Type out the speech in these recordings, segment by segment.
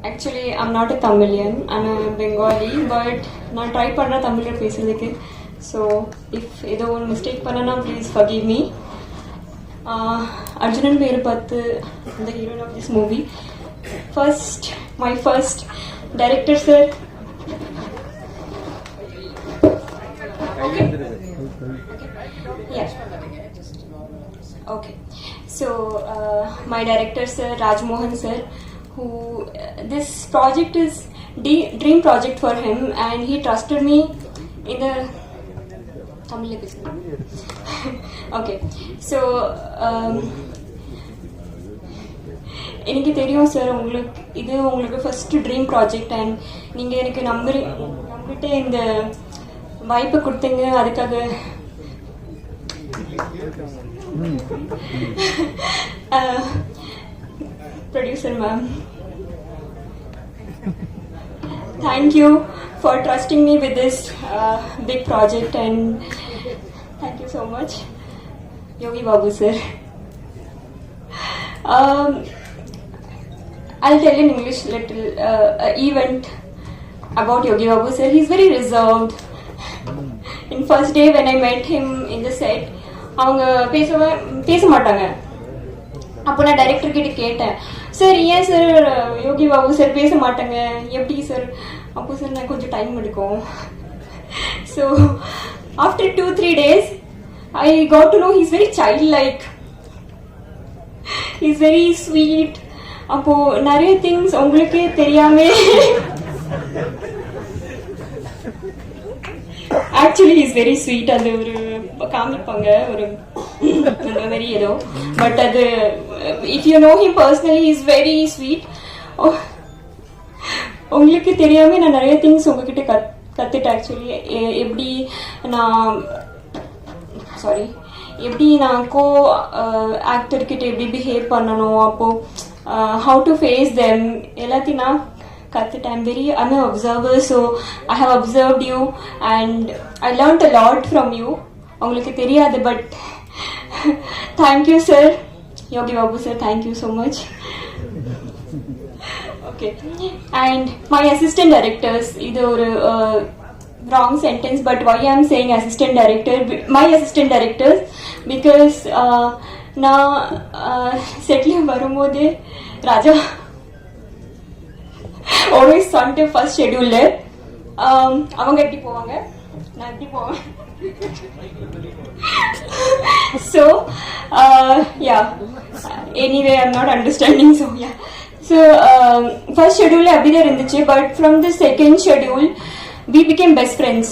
Actually, I'm not a Tamilian. I'm a Bengali, but நான் try பண்ணுறேன் தமிழில் பேசுறதுக்கு. ஸோ இஃப் ஏதோ ஒரு மிஸ்டேக் பண்ணனா ப்ளீஸ் ஃபர்கிவ் மீ. அர்ஜுனன் பேர் பார்த்து the hero of this movie. My first director sir. Okay. Yeah. Okay. So my director sir Rajmohan sir, who this project is dream project for him, and he trusted me in the Tamil business. Okay. So எனக்கு தெரியும் sir உங்களுக்கு first dream project, and நீங்கள் எனக்கு நம்பிட்டு இந்த வாய்ப்பை கொடுத்தீங்க. அதுக்காக producer ma'am, thank you for trusting me with this big project, and thank you so much Yogi Babu sir. I'll tell you in English little event about Yogi Babu sir. He's very reserved. In first day when I met him in the set, அவங்க பேச மாட்டாங்க. அப்போ நான் director கிட்ட கேட்டேன், sir ஏன் sir Yogi Babu sir பேச மாட்டாங்க, எப்படி சார்? அப்போ சார் நான் கொஞ்சம் டைம் எடுக்கும். So after 2-3 days I got to know he's very childlike, he's very sweet. அப்போ நிறைய திங்ஸ் உங்களுக்கே தெரியாமே ஆக்சுவலி இஸ் வெரி ஸ்வீட். அது ஒரு காமிப்பாங்க ஒரு வெரி ஏதோ, பட் அது if you know him personally is very sweet. உங்களுக்கு தெரியாம நான் நிறைய திங்ஸ் உங்ககிட்ட கத்துட்டேன். ஆக்சுவலி எப்படி நான் கோ ஆக்டர்கிட்ட எப்படி பிஹேவ் பண்ணணும், அப்போ ஹவு டு ஃபேஸ் தெம் எல்லாத்தையும் நான் கத்துட்டேன். I'm an observer, so I have observed you and I learned a lot from you. உங்களுக்கு தெரியாது, but thank you sir, Yogi Babu sir, thank you so much. Okay, and my assistant directors, இது ஒரு wrong sentence, but why I'm saying assistant directors, because நான் settle வரும்போது ராஜா always Sunday first schedule அவங்க எப்படி போவாங்க, நான் எப்படி போவேன். So yeah, anyway I'm not understanding, so yeah. So first schedule அப்படிதான் இருந்துச்சு, but from the second schedule we became best friends.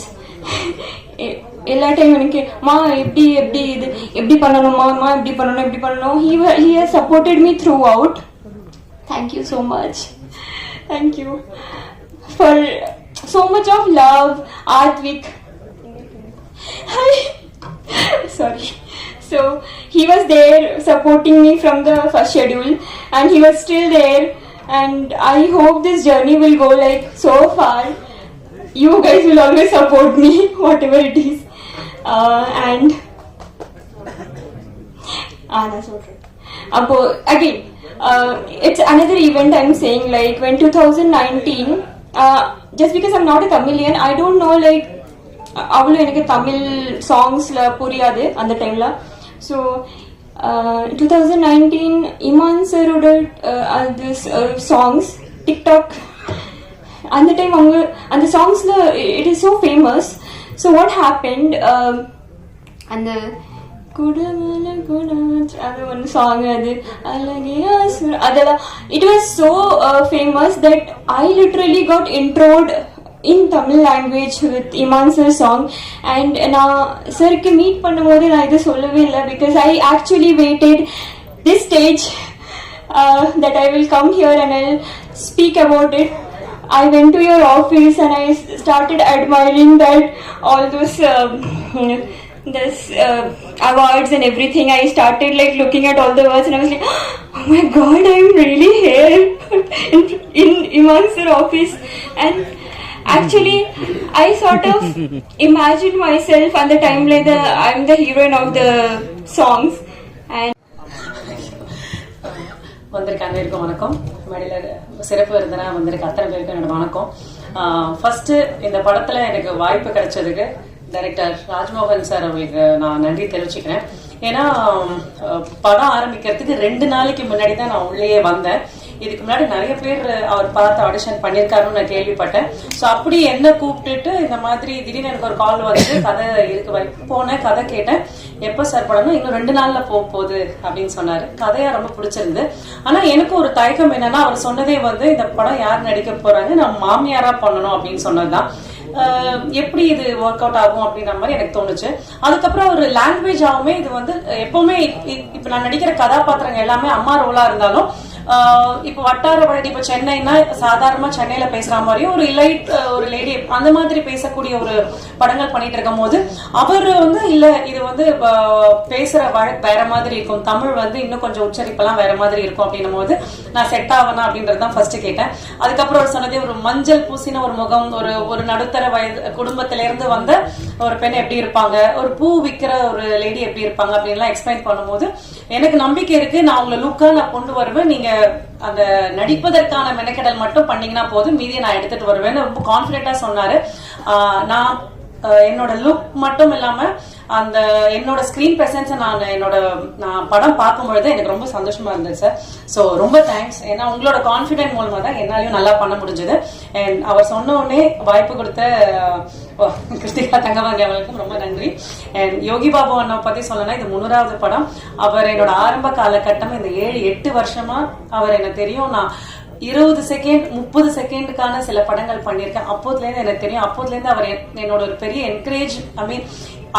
எல்லா டைம் எனக்கு மா எப்படி இது எப்படி பண்ணணுமா, எப்படி பண்ணணும். He has supported me throughout. Thank you so much. Thank you for so much of love, Advik. Hi. Sorry. So he was there supporting me from the first schedule, and he was still there, and I hope this journey will go like so far. You guys will always support me whatever it is, and that's okay. Apo again, it's another event I'm saying, like when 2019, just because I'm not a Tamilian, I don't know, like avlo enakku Tamil songs la puriyadu and the time la. So 2019 Iman sir oda this songs TikTok and the time and the songs la it is so famous. So what happened, and the அது ஒன்று song, அது அதெல்லாம் it was so famous that I literally got introed in Tamil language with Iman sir song. And நான் சருக்கு meet பண்ணும்போது நான் இது சொல்லவே இல்லை, because I actually waited this stage that I will come here and I'll speak about it. I went to your office and I started admiring that all those this awards and everything. I started like looking at all the awards and I was like, oh my god, I'm really here in Iman sir office. And actually I sort of imagined myself at the time like I'm the heroine of the songs. And வந்திருக்க அனைவருக்கும் வணக்கம். மேடையில் சிறப்பு விருந்தினா வந்திருக்க அத்தனை பேருக்கும் என்னோட வணக்கம். ஃபர்ஸ்ட் இந்த படத்துல எனக்கு வாய்ப்பு கிடைச்சதுக்கு டைரக்டர் ராஜ்மோகன் சார் அவங்களுக்கு நான் நன்றி தெரிவிச்சுக்கிறேன். ஏன்னா படம் ஆரம்பிக்கிறதுக்கு 2 நாளைக்கு முன்னாடி தான் நான் உள்ளேயே வந்தேன். இதுக்கு முன்னாடி நிறைய பேர் அவர் பார்த்து ஆடிஷன் பண்ணியிருக்காருன்னு நான் கேள்விப்பட்டேன். ஸோ அப்படி என்ன கூப்பிட்டுட்டு இந்த மாதிரி திடீர்னு எனக்கு ஒரு கால் வந்து கதை இருக்கு போனேன், கதை கேட்டேன். எப்போ சார் படம்னா இன்னும் 2 நாள்ல போகுது அப்படின்னு சொன்னாரு. கதையா ரொம்ப பிடிச்சிருந்து. ஆனா எனக்கு ஒரு தயக்கம் என்னன்னா, அவர் சொன்னதே வந்து இந்த படம் யார் நடிக்க போறாங்க, நான் மாமியாரா பண்ணணும் அப்படின்னு சொன்னதுதான். எப்படி இது ஒர்க் அவுட் ஆகும் அப்படின்ற மாதிரி எனக்கு தோணுச்சு. அதுக்கப்புறம் ஒரு லாங்குவேஜ் ஆகுமே இது வந்து எப்பவுமே இப்ப நான் நடிக்கிற கதாபாத்திரங்கள் எல்லாமே அம்மா ரோலா இருந்தாலும் இப்ப வட்டார வழி இப்ப சென்னைன்னா சாதாரணமா சென்னையில பேசுற மாதிரியும் ஒரு இலைட் ஒரு லேடி அந்த மாதிரி பேசக்கூடிய ஒரு படங்கள் பண்ணிட்டு இருக்கும் போது அவர் வந்து இல்ல இது வந்து பேசுற வேற மாதிரி இருக்கும், தமிழ் வந்து இன்னும் கொஞ்சம் உச்சரிப்பெல்லாம் வேற மாதிரி இருக்கும் அப்படின்னும் போது நான் செட் ஆவனா அப்படின்றதுதான் ஃபர்ஸ்ட் கேட்டேன். அதுக்கப்புறம் ஒரு சொன்னதே ஒரு மஞ்சள் பூசின ஒரு முகம், ஒரு நடுத்தர வயது குடும்பத்தில இருந்து வந்த ஒரு பெண் எப்படி இருப்பாங்க, ஒரு பூ விற்கிற ஒரு லேடி எப்படி இருப்பாங்க அப்படின்லாம் எக்ஸ்பிளைன் பண்ணும்போது எனக்கு நம்பிக்கை இருக்கு, நான் உங்களை லுக்கா நான் கொண்டு வருவேன், நீங்க அந்த நடிப்பதற்கான மெனக்கெடல் மட்டும் பண்ணீங்கன்னா போதும், மீதியை நான் எடுத்துட்டு வருவேன்னு ரொம்ப கான்பிடென்டா சொன்னாரு. நான் என்னோட லுக் மட்டும் இல்லாம அந்த என்னோட ஸ்கிரீன் பிரசன்ஸ் நான் படம் பார்க்கும் பொழுது எனக்கு ரொம்ப சந்தோஷமா இருந்தது சார். ஸோ ரொம்ப தேங்க்ஸ். ஏன்னா உங்களோட கான்பிடென்ட் மூலமா தான் என்னாலையும் நல்லா பண்ண முடிஞ்சது. அண்ட் அவர் சொன்ன உடனே வாய்ப்பு கொடுத்த கிருத்திகா தங்கவாங்க அவர்களுக்கும் ரொம்ப நன்றி. அண்ட் யோகி பாபு அண்ணா பத்தி சொல்லணும்னா இது 3வது படம். அவர் என்னோட ஆரம்ப காலகட்டம் இந்த 7-8 வருஷமா அவர் எனக்கு தெரியும். நான் 20 செகண்ட் 30 செகண்டுக்கான சில படங்கள் பண்ணியிருக்கேன். அப்போதுல இருந்து எனக்கு தெரியும். அப்போதுல இருந்து அவர் என்னோட ஒரு பெரிய என்கரேஜ்,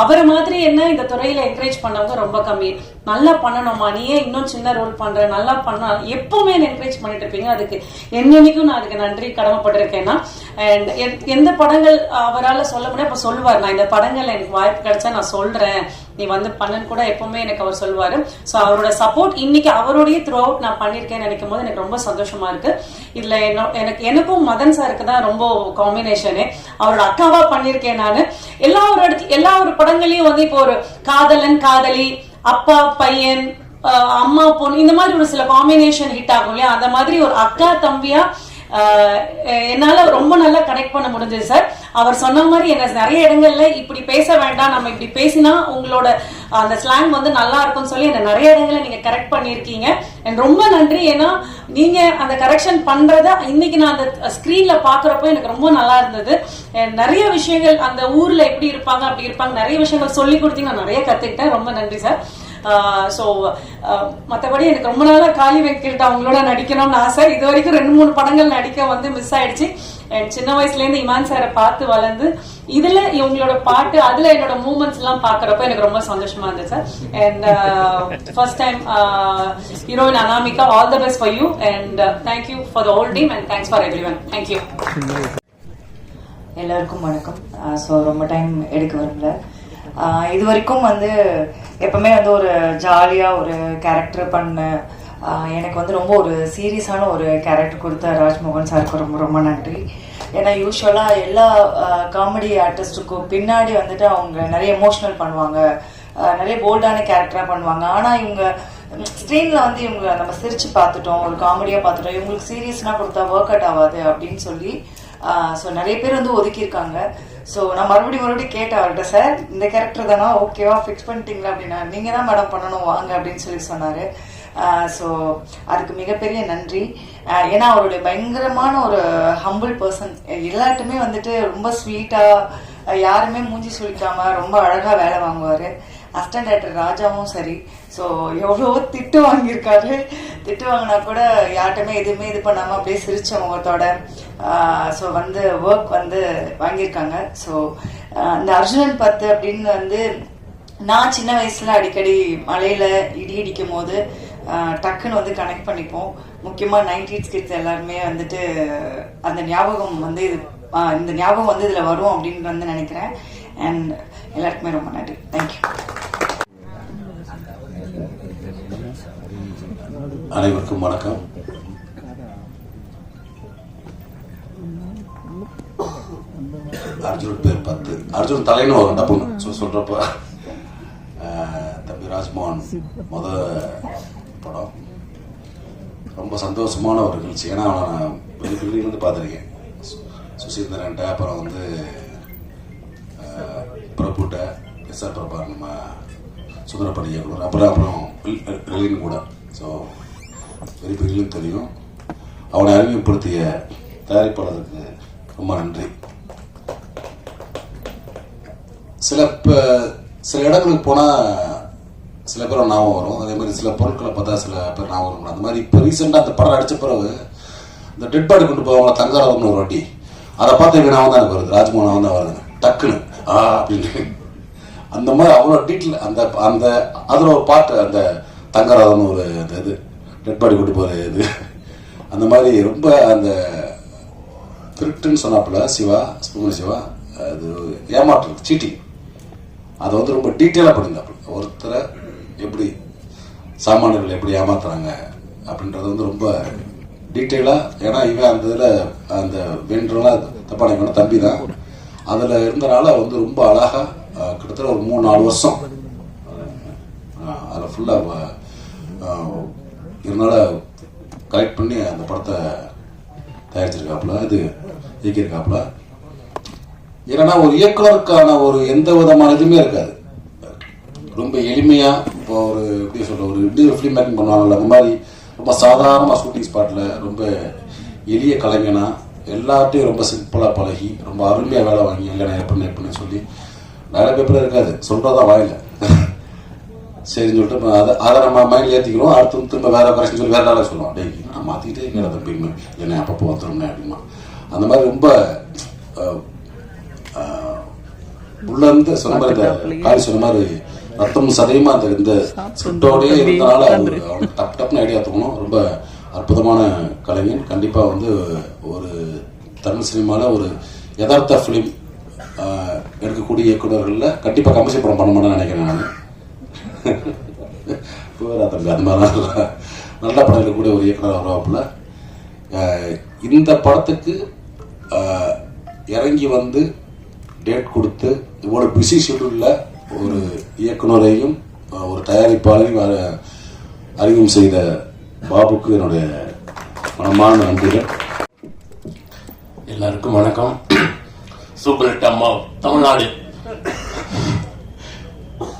அவரை மாதிரி என்ன இந்த துறையில என்கரேஜ் பண்ணவங்க ரொம்ப கம்மி. நல்லா பண்ணணுமா, நீயே இன்னும் சின்ன ரோல் பண்ற, நல்லா பண்ண எப்பவுமே என்கரேஜ் பண்ணிட்டு இருப்பீங்க. அதுக்கு என்னைக்கும் நான் அதுக்கு நன்றி கடமைப்பட்டிருக்கேன்னா. அண்ட் எந்த படங்கள் அவரால் சொல்ல முடியாது அப்ப சொல்லுவார், நான் இந்த படங்கள் எனக்கு வாய்ப்பு கிடைச்சா நான் சொல்றேன், நீ வந்து பண்ணன்னு கூட எப்பவுமே எனக்கு அவர் சொல்லுவாரு. ஸோ அவரோட சப்போர்ட் இன்னைக்கு அவருடைய த்ரூ அவுட் நான் பண்ணிருக்கேன்னு நினைக்கும் போது எனக்கு ரொம்ப சந்தோஷமா இருக்கு. இதுல எனக்கும் மதன் சாருக்கு தான் ரொம்ப காம்பினேஷனு. அவரோட அக்காவா பண்ணிருக்கேன் நான். எல்லா ஒரு படங்களையும் வந்து இப்போ ஒரு காதலன் காதலி, அப்பா பையன், அம்மா பொண்ணு, இந்த மாதிரி ஒரு சில காம்பினேஷன் ஹிட் ஆகும் இல்லையா, அந்த மாதிரி ஒரு அக்கா தம்பியா என்னால ரொம்ப நல்லா கனெக்ட் பண்ண முடிஞ்சது சார். அவர் சொன்ன மாதிரி என்ன நிறைய இடங்கள்ல இப்படி பேச வேண்டாம், நம்ம இப்படி பேசினா உங்களோட அந்த ஸ்லாங் வந்து நல்லா இருக்கும்னு சொல்லி என்ன நிறைய இடங்கள்ல நீங்க கரெக்ட் பண்ணிருக்கீங்க. ரொம்ப நன்றி. ஏன்னா நீங்க அந்த கரெக்ஷன் பண்றத இன்னைக்கு நான் அந்த ஸ்கிரீன்ல பாக்குறப்போ எனக்கு ரொம்ப நல்லா இருந்தது. நிறைய விஷயங்கள் அந்த ஊர்ல எப்படி இருப்பாங்க அப்படி இருப்பாங்க நிறைய விஷயங்கள் சொல்லி கொடுத்தீங்க, நான் நிறைய கத்துக்கிட்டேன். ரொம்ப நன்றி சார். ஸோ மற்றபடி எனக்கு ரொம்ப நாளா காளி வெங்கட் அவங்களோட நடிக்கணும்னு ஆசை. இது வரைக்கும் 2-3 படங்கள் நடிக்க வந்து மிஸ் ஆயிடுச்சு. அண்ட் சின்ன வயசுல இருந்து இமான் சாரை பார்த்து வளர்ந்து இதுல இவங்களோட பாட்டு அதுல என்னோட மூமெண்ட்ஸ் எல்லாம் பாக்குறப்ப எனக்கு ரொம்ப சந்தோஷமா இருந்தது sir. And first time heroine Anamika, all the best for you and thank you for the whole team and thanks for everyone. Thank you. எல்லாருக்கும் வணக்கம். ஸோ ரொம்ப டைம் எடுக்க வரல. இது வரைக்கும் வந்து எப்பவுமே வந்து ஒரு ஜாலியாக ஒரு கேரக்டர் பண்ண எனக்கு வந்து ரொம்ப ஒரு சீரியஸான ஒரு கேரக்டர் கொடுத்த ராஜ்மோகன் சாருக்கு ரொம்ப ரொம்ப நன்றி. ஏன்னா யூஸ்வலாக எல்லா காமெடி ஆர்டிஸ்ட்டுக்கும் பின்னாடி வந்துட்டு அவங்க நிறைய எமோஷ்னல் பண்ணுவாங்க, நிறைய போல்டான கேரக்டராக பண்ணுவாங்க. ஆனால் இவங்க ஸ்க்ரீனில் வந்து இவங்க நம்ம சிரிச்சு பார்த்துட்டோம், ஒரு காமெடியாக பார்த்துட்டோம், இவங்களுக்கு சீரியஸ்னாக கொடுத்தா ஒர்க் அவுட் ஆகாது அப்படின்னு சொல்லி ஸோ நிறைய பேர் வந்து ஒதுக்கியிருக்காங்க. ஸோ நான் மறுபடியும் கேட்டேன் அவர்கிட்ட, சார் இந்த கேரக்டர் தானா, ஓகேவா ஃபிக்ஸ் பண்ணிட்டீங்களா அப்படின்னா, நீங்கள் தான் மேடம் பண்ணணும் வாங்க அப்படின்னு சொல்லி சொன்னார். ஸோ அதுக்கு மிகப்பெரிய நன்றி. ஏன்னா அவருடைய பயங்கரமான ஒரு ஹம்பிள் பர்சன், எல்லாட்டுமே வந்துட்டு ரொம்ப ஸ்வீட்டாக யாருமே மூஞ்சி சுழிக்காம ரொம்ப அழகாக வேலை வாங்குவார். அசிஸ்டன்ட் டைரக்டர் ராஜாவும் சரி. ஸோ எவ்வளோ திட்டு வாங்கியிருக்காரு. திட்டு வாங்கினா கூட யார்ட்டுமே எதுவுமே இது பண்ணாமல் அப்படியே சிரிச்ச முகத்தோட ஸோ வந்து ஒர்க் வந்து வாங்கியிருக்காங்க. ஸோ இந்த அர்ஜுனன் 10 அப்படின்னு வந்து நான் சின்ன வயசுல அடிக்கடி மலையில இடி இடிக்கும் போது டக்குன்னு வந்து கனெக்ட் பண்ணிப்போம். முக்கியமாக 90s கிட்ஸ் எல்லாருமே வந்துட்டு அந்த ஞாபகம் வந்து இந்த ஞாபகம் வந்து இதில் வரும் அப்படின்னு வந்து நினைக்கிறேன். அண்ட் எல்லாருக்குமே ரொம்ப நன்றி. தேங்க்யூ. அனைவருக்கும் வணக்கம். அர்ஜுன் பேர் 10, அர்ஜுன் தலைன்னு வரும் டப்புன்னு சொல்றப்ப. தம்பி ராஜ்மோகன் முத படம் ரொம்ப சந்தோஷமான ஒரு நிகழ்ச்சி. ஏன்னா அவனை நான் வெளியிலேருந்து பார்த்துருக்கேன். சுசீந்திரன்ட்ட, அப்புறம் வந்து பிரபுட்ட, எஸ்ஆர் பிரபா, நம்ம சுந்தரப்படி இயக்குனர், அப்புறம் ரெலின் கூட. ஸோ வெளியிலும் தெரியும். அவனை அறிமுகப்படுத்திய தயாரிப்பாளருக்கு ரொம்ப நன்றி. சில இடங்களுக்கு போனால் சில பேர் ஞாபகம் வரும். அதே மாதிரி சில பொருட்களை பார்த்தா சில பேர் ஞாபகம் வரும். அந்த மாதிரி இப்போ ரீசெண்டாக அந்த படம் அடித்த பிறகு இந்த டெட் பாடி கொண்டு போவாங்க தங்கராஜம்னு ஒரு வாட்டி, அதை பார்த்து எனக்கு ஞாபகம் தான் எனக்கு வருது. ராஜ்மோகன் தான் வருதுங்க டக்குன்னு அப்படின்னு. அந்த மாதிரி அவ்வளோ டீட்டெயில் அந்த அந்த அதில் ஒரு பாட்டு, அந்த தங்கராஜம்னு ஒரு அந்த இது டெட் பாடி கொண்டு போகிற இது, அந்த மாதிரி ரொம்ப அந்த திருட்டுன்னு சொன்னாப்புல சிவா, சுப்ரமணிய சிவா, அது ஏமாற்று சீட்டிங், அதை வந்து ரொம்ப டீட்டெயிலாக பண்ணியிருந்தாப்புல. ஒருத்தரை எப்படி சாமானியர்கள் எப்படி ஏமாத்துறாங்க அப்படின்றது வந்து ரொம்ப டீட்டெயிலாக. ஏன்னா இவன் அந்த இதில் அந்த வென்றெல்லாம் தப்பான இவன் தம்பி தான். அதில் இருந்தனால வந்து ரொம்ப அழகாக கிட்டத்தட்ட ஒரு 3-4 வருஷம் அதில் ஃபுல்லாக இதனால கலெக்ட் பண்ணி அந்த படத்தை தயாரிச்சிருக்காப்புல, இது இயக்கியிருக்காப்புல. ஏன்னா ஒரு இயக்குனருக்கான ஒரு எந்த விதமான இதுவுமே இருக்காது. ரொம்ப எளிமையா, இப்போ ஒரு எப்படி சொல்ற, ஒரு ஃபிலிம் மேக்கிங் பண்ணுவாங்கல்ல, அந்த மாதிரி ரொம்ப சாதாரணமாக ஷூட்டிங் ஸ்பாட்ல ரொம்ப எளிய கலைஞனா எல்லார்ட்டையும் ரொம்ப சிம்பிளா பழகி ரொம்ப அருமையா வேலை வாங்கி இல்லைன்னா எப்படின்னு சொல்லி நிறைய பேப்பர் இருக்காது, சொல்றதான் வாயில சரின்னு சொல்லிட்டு அதை நம்ம மைண்ட்ல ஏற்றிக்கிறோம். அடுத்து திரும்ப வேற கரெக்ஷன் சொல்லி வேற நாளாக சொல்லுவோம், டே நான் மாற்றிக்கிட்டே இருக்கிற தம்பி என்ன அப்பப்போ வந்துடும்னே அப்படின்னா. அந்த மாதிரி ரொம்ப உள்ள இருந்து சொன்ன மாதிரி காலி சொன்ன மாதிரி ரத்தம் சதையுமா அந்த இந்த ஸ்கிரிப்டோடயே இருந்தனால அவனுக்கு டப்னு ஐடியா தோணும். ரொம்ப அற்புதமான கலைஞன். கண்டிப்பாக வந்து ஒரு தமிழ் சினிமாவில் ஒரு யதார்த்த ஃபிலிம் எடுக்கக்கூடிய இயக்குநர்களில் கண்டிப்பாக கமர்ஷியல் படம் பண்ண மாட்டேன்னு நினைக்கிறேன் நான். தம்பி அந்த மாதிரிலாம் நல்லா படம் எடுக்கக்கூடிய ஒரு இயக்குனர் வருவாப்புல. இந்த படத்துக்கு இறங்கி வந்து டேட் கொடுத்து இவ்வளோ பிஸி ஷெட்யூலில் ஒரு இயக்குனரையும் ஒரு தயாரிப்பாளையும் அறிமுகம் செய்த பாபுக்கு என்னுடைய மனமான நன்றிகள். எல்லாருக்கும் வணக்கம். சூப்பர் ஹிட் அம்மா தமிழ்நாடு.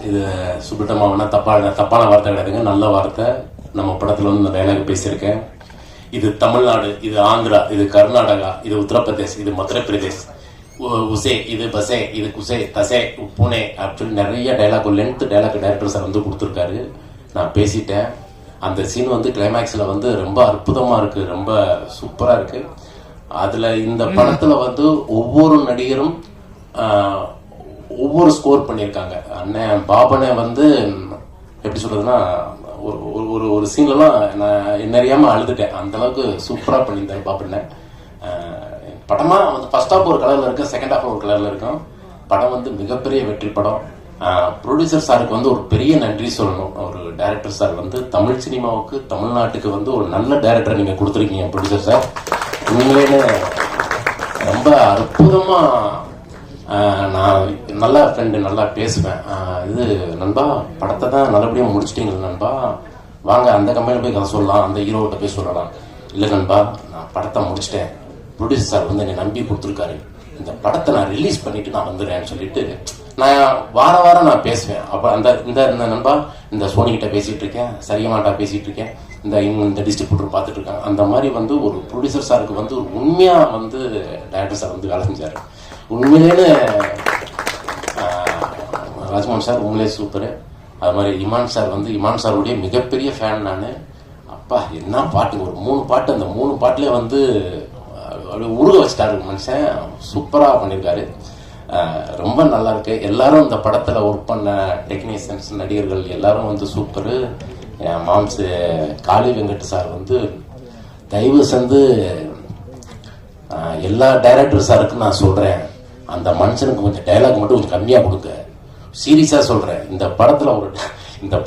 இது சூப்பர் ஹிட் அம்மாவனா தப்பான வார்த்தை கிடையாதுங்க, நல்ல வார்த்தை. நம்ம படத்துல வந்து நான் டைலாக் பேசியிருக்கேன். இது தமிழ்நாடு, இது ஆந்திரா, இது கர்நாடகா, இது உத்தரப்பிரதேஷ், இது மத்திய பிரதேஷ், உசே, இது பசே, இது குசே, தசே, புனே அப்படின்னு நிறைய dialogue, length dialogue director sir வந்து கொடுத்துருக்காரு. நான் பேசிட்டேன். அந்த சீன் வந்து கிளைமேக்ஸில் வந்து ரொம்ப அற்புதமாக இருக்கு, ரொம்ப சூப்பராக இருக்கு. அதில் இந்த படத்தில் வந்து ஒவ்வொரு நடிகரும் ஒவ்வொரு ஸ்கோர் பண்ணியிருக்காங்க. அண்ணன் பாபனை வந்து எப்படி சொல்றதுன்னா, ஒரு சீன்லாம் நான் என்னறியாம அழுதுட்டேன். அந்த அளவுக்கு சூப்பராக பண்ணியிருந்தாரு பாபனை. படமா வந்து ஃபர்ஸ்ட் ஹாஃப் ஒரு கலர்ல இருக்கு, செகண்ட் ஹாஃப் ஒரு கலர்ல இருக்கும். படம் வந்து மிகப்பெரிய வெற்றி படம். ப்ரொடியூசர் சாருக்கு வந்து ஒரு பெரிய நன்றி சொல்லணும். ஒரு டைரக்டர் சார் வந்து தமிழ் சினிமாவுக்கு, தமிழ்நாட்டுக்கு வந்து ஒரு நல்ல டைரக்டர் நீங்க கொடுத்துருக்கீங்க ப்ரொடியூசர் சார். உண்மையிலே ரொம்ப அற்புதமா. நான் நல்லா ஃப்ரெண்டு, நல்லா பேசுவேன். இது நண்பா படத்தை தான் நல்லபடியாக முடிச்சிட்டீங்க நண்பா, வாங்க அந்த கம்பெனியில் போய் கதை சொல்லலாம், அந்த ஹீரோகிட்ட போய் சொல்லலாம். இல்லை நண்பா நான் படத்தை முடிச்சிட்டேன், ப்ரொடியூசர் சார் வந்து என்னை நம்பி கொடுத்துருக்காரு, இந்த படத்தை நான் ரிலீஸ் பண்ணிட்டு நான் வந்துடுறேன்னு சொல்லிட்டு நான் வாரம் நான் பேசுவேன். அப்போ இந்த நண்பா இந்த சோனிகிட்ட பேசிட்டு இருக்கேன், சரியமாட்டா பேசிட்டு இருக்கேன், இந்த டிஸ்ட்ரிபியூட்டர் பார்த்துட்டு இருக்காங்க. அந்த மாதிரி வந்து ஒரு ப்ரொடியூசர் சாருக்கு வந்து ஒரு உண்மையா வந்து டைரக்டர் சார் வந்து வேலை செஞ்சாரு. உண்மையிலேன்னு ராஜ்மோகன் சார் உண்மையிலே சூப்பரு. அது மாதிரி இமான் சார் வந்து இமான் சாருடைய மிகப்பெரிய ஃபேன் நான். அப்பா என்ன பாட்டு, ஒரு 3 பாட்டு, அந்த 3 பாட்டுலேயே வந்து அப்படியே உருக வச்சிட்டாரு மனுஷன். சூப்பராக பண்ணியிருக்காரு, ரொம்ப நல்லா இருக்கு. எல்லாரும் இந்த படத்தில் ஒர்க் பண்ண டெக்னீஷியன்ஸ், நடிகர்கள் எல்லாரும் வந்து சூப்பரு. என் மாம்ஸ் காளி வெங்கட் சார் வந்து தயவு செஞ்சு எல்லா டைரக்டர் சாருக்கும் நான் சொல்றேன், அந்த மனுஷனுக்கு கொஞ்சம் டைலாக் மட்டும் கொஞ்சம் கம்மியாக கொடுங்க. சீரியஸா சொல்றேன். இந்த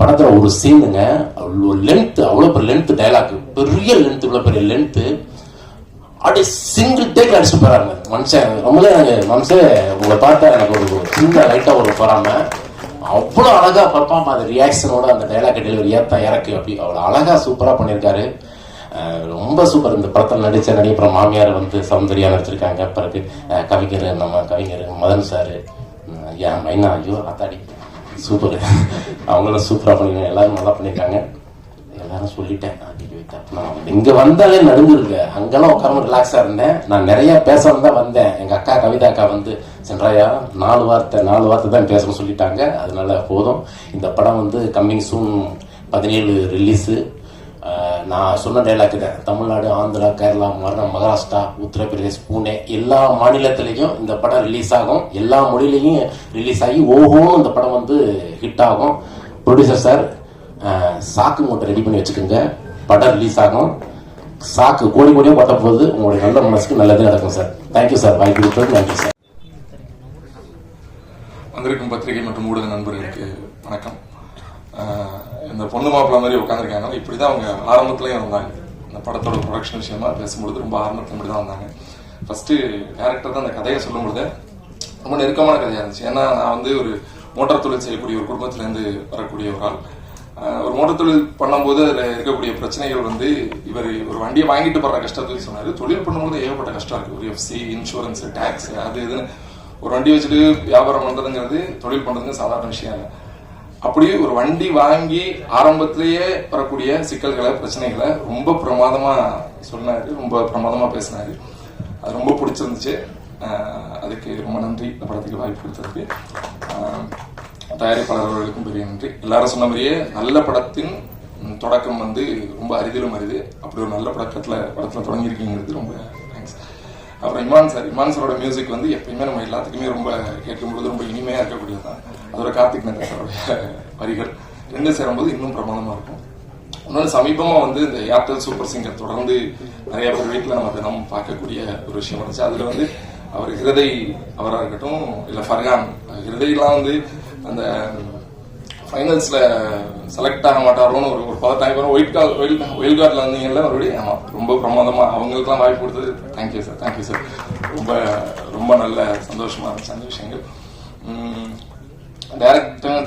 படத்துல ஒரு சீனுங்க, அவ்வளோ லென்த், அவ்வளோ பெரிய லென்த் டைலாக், பெரிய லென்த், இவ்வளோ பெரிய லென்த்து அப்படியே சிங்கிள் டேக் அடிச்சுட்டு போறாங்க மனுஷன். ரொம்பவே மனுஷன் உங்களை பார்த்தா எனக்கு ஒரு சின்ன லைட்டா ஒரு போறாம அவ்வளோ அழகா பர்ஃபார்ம், அந்த ரியாக்ஷனோட அந்த டைலாக் டெலிவரி ஏத்தா இறக்கு அப்படி அவ்வளோ அழகா சூப்பரா பண்ணியிருக்காரு. ரொம்ப சூப்பர். இந்த படத்தில் நடித்த நடிகை அப்புறம் மாமியார் வந்து சௌந்தர்யா நடிச்சிருக்காங்க. பிறகு கவிஞர் நம்ம கவிஞர் மதன் சார், ஐயா மைனா, ஐயோ அத்தாடி சூப்பர், அவங்களும் சூப்பராக பண்ணிருக்காங்க. எல்லாரும் நல்லா பண்ணியிருக்காங்க. எல்லாரும் சொல்லிட்டேன். இங்கே வந்தாலே நடுங்குருங்க. அங்கெல்லாம் உட்கார ரிலாக்ஸாக இருந்தேன். நான் நிறைய பேசணும் தான் வந்தேன். எங்கள் அக்கா கவிதா அக்கா வந்து சென்றாயா 4 வார்த்தை தான் பேசணும்னு சொல்லிட்டாங்க. அதனால போதும். இந்த படம் வந்து கம்மிங் சூன் 17 ரிலீஸு. நான் சொன்ன டைலாக் தான். தமிழ்நாடு, ஆந்திரா, கேரளா, மகாராஷ்டிரா, உத்தரப்பிரதேஷ், பூனே எல்லா மாநிலத்திலையும் இந்த படம் ரிலீஸ் ஆகும். எல்லா மொழியிலையும் ரிலீஸ் ஆகி ஓஹோன்னு இந்த படம் வந்து ஹிட் ஆகும். ப்ரொடியூசர் சார் சாக்கு மூட்டை ரெடி பண்ணி வச்சுக்கோங்க. படம் ரிலீஸ் ஆகும். சாக்கு கோடி கோடியும் கொட்ட போகுது. உங்களுடைய நல்ல மனசுக்கு நல்லதே நடக்கும் சார். Thank you sir. வாய்ப்பு கொடுத்தது நன்றி சார். வந்திருக்கும் பத்திரிகை மற்றும் ஊடக நண்பர்களுக்கு வணக்கம். இந்த பொண்ணு மாப்பிள்ள மாதிரி உட்காந்துருக்காங்க. இப்படிதான் அவங்க ஆரம்பத்துலயும் வந்தாங்க. இந்த படத்தோட ப்ரொடக்ஷன் விஷயமா பேசும்பொழுது ரொம்ப ஆரம்பத்தில் இப்படிதான் வந்தாங்க. ஃபர்ஸ்ட் டேரக்டர் தான் அந்த கதையை சொல்லும்பொழுது ரொம்ப நெருக்கமான கதையா இருந்துச்சு. ஏன்னா நான் வந்து ஒரு மோட்டார் தொழில் செய்யக்கூடிய ஒரு குடும்பத்திலேருந்து வரக்கூடிய ஒரு ஆள். ஒரு மோட்டார் தொழில் பண்ணும்போது அதில் இருக்கக்கூடிய பிரச்சனைகள் வந்து இவர் ஒரு வண்டியை வாங்கிட்டு போடுற கஷ்டத்துக்கு சொன்னார். தொழில் பண்ணும்போது ஏகப்பட்ட கஷ்டம் இருக்கு. ஒரு எஃப்சி, இன்சூரன்ஸ், டேக்ஸ், அது இதுன்னு ஒரு வண்டி வச்சுட்டு வியாபாரம் பண்றதுங்கிறது தொழில் பண்றதுங்க சாதாரண விஷயம் இல்லை. அப்படி ஒரு வண்டி வாங்கி ஆரம்பத்திலேயே வரக்கூடிய சிக்கல்களை, பிரச்சனைகளை ரொம்ப பிரமாதமா சொன்னாரு, ரொம்ப பிரமாதமா பேசினாரு. அது ரொம்ப பிடிச்சிருந்துச்சு. அதுக்கு ரொம்ப நன்றி. இந்த படத்துக்கு வாய்ப்பு கொடுத்ததுக்கு தயாரிப்பாளர்களுக்கும் பெரிய நன்றி. எல்லாரும் சொன்ன மாதிரியே நல்ல படத்தின் தொடக்கம் வந்து ரொம்ப அரிதிலும் அரிது. அப்படி ஒரு நல்ல படத்துல தொடங்கியிருக்கீங்கிறது ரொம்ப தேங்க்ஸ். அப்புறம் இமான் சாரோட மியூசிக் வந்து எப்பயுமே நம்ம எல்லாத்துக்குமே ரொம்ப கேட்கும்போது ரொம்ப இனிமையா இருக்கக்கூடியது தான். அதோட கார்த்திக் நேரத்தோடைய வரிகள் ரெண்டு சேரும்போது இன்னும் பிரமாதமா இருக்கும். இன்னொன்று சமீபமா வந்து இந்த ஏர்டெல் சூப்பர் சிங்கர் தொடர்ந்து நிறைய பேர் வீட்டில் நம்ம தினம் பார்க்கக்கூடிய ஒரு விஷயம் இருந்துச்சு. அதுல வந்து அவர் ஹிருதய் அவராக இருக்கட்டும், இல்லை ஃபர்கான் ஹிருதய்லாம் வந்து அந்த ஃபைனல்ஸ்ல செலக்ட் ஆக மாட்டாரோன்னு ஒரு பதட்டாங்க. ஒயிட் கார்டில் வந்தீங்கல்ல மறுபடியும். ஆமா, ரொம்ப பிரமாதமா அவங்களுக்குலாம் வாய்ப்பு கொடுத்தது தேங்க்யூ சார். Thank you sir. ரொம்ப ரொம்ப நல்ல சந்தோஷமா இருந்துச்சு அந்த விஷயங்கள்.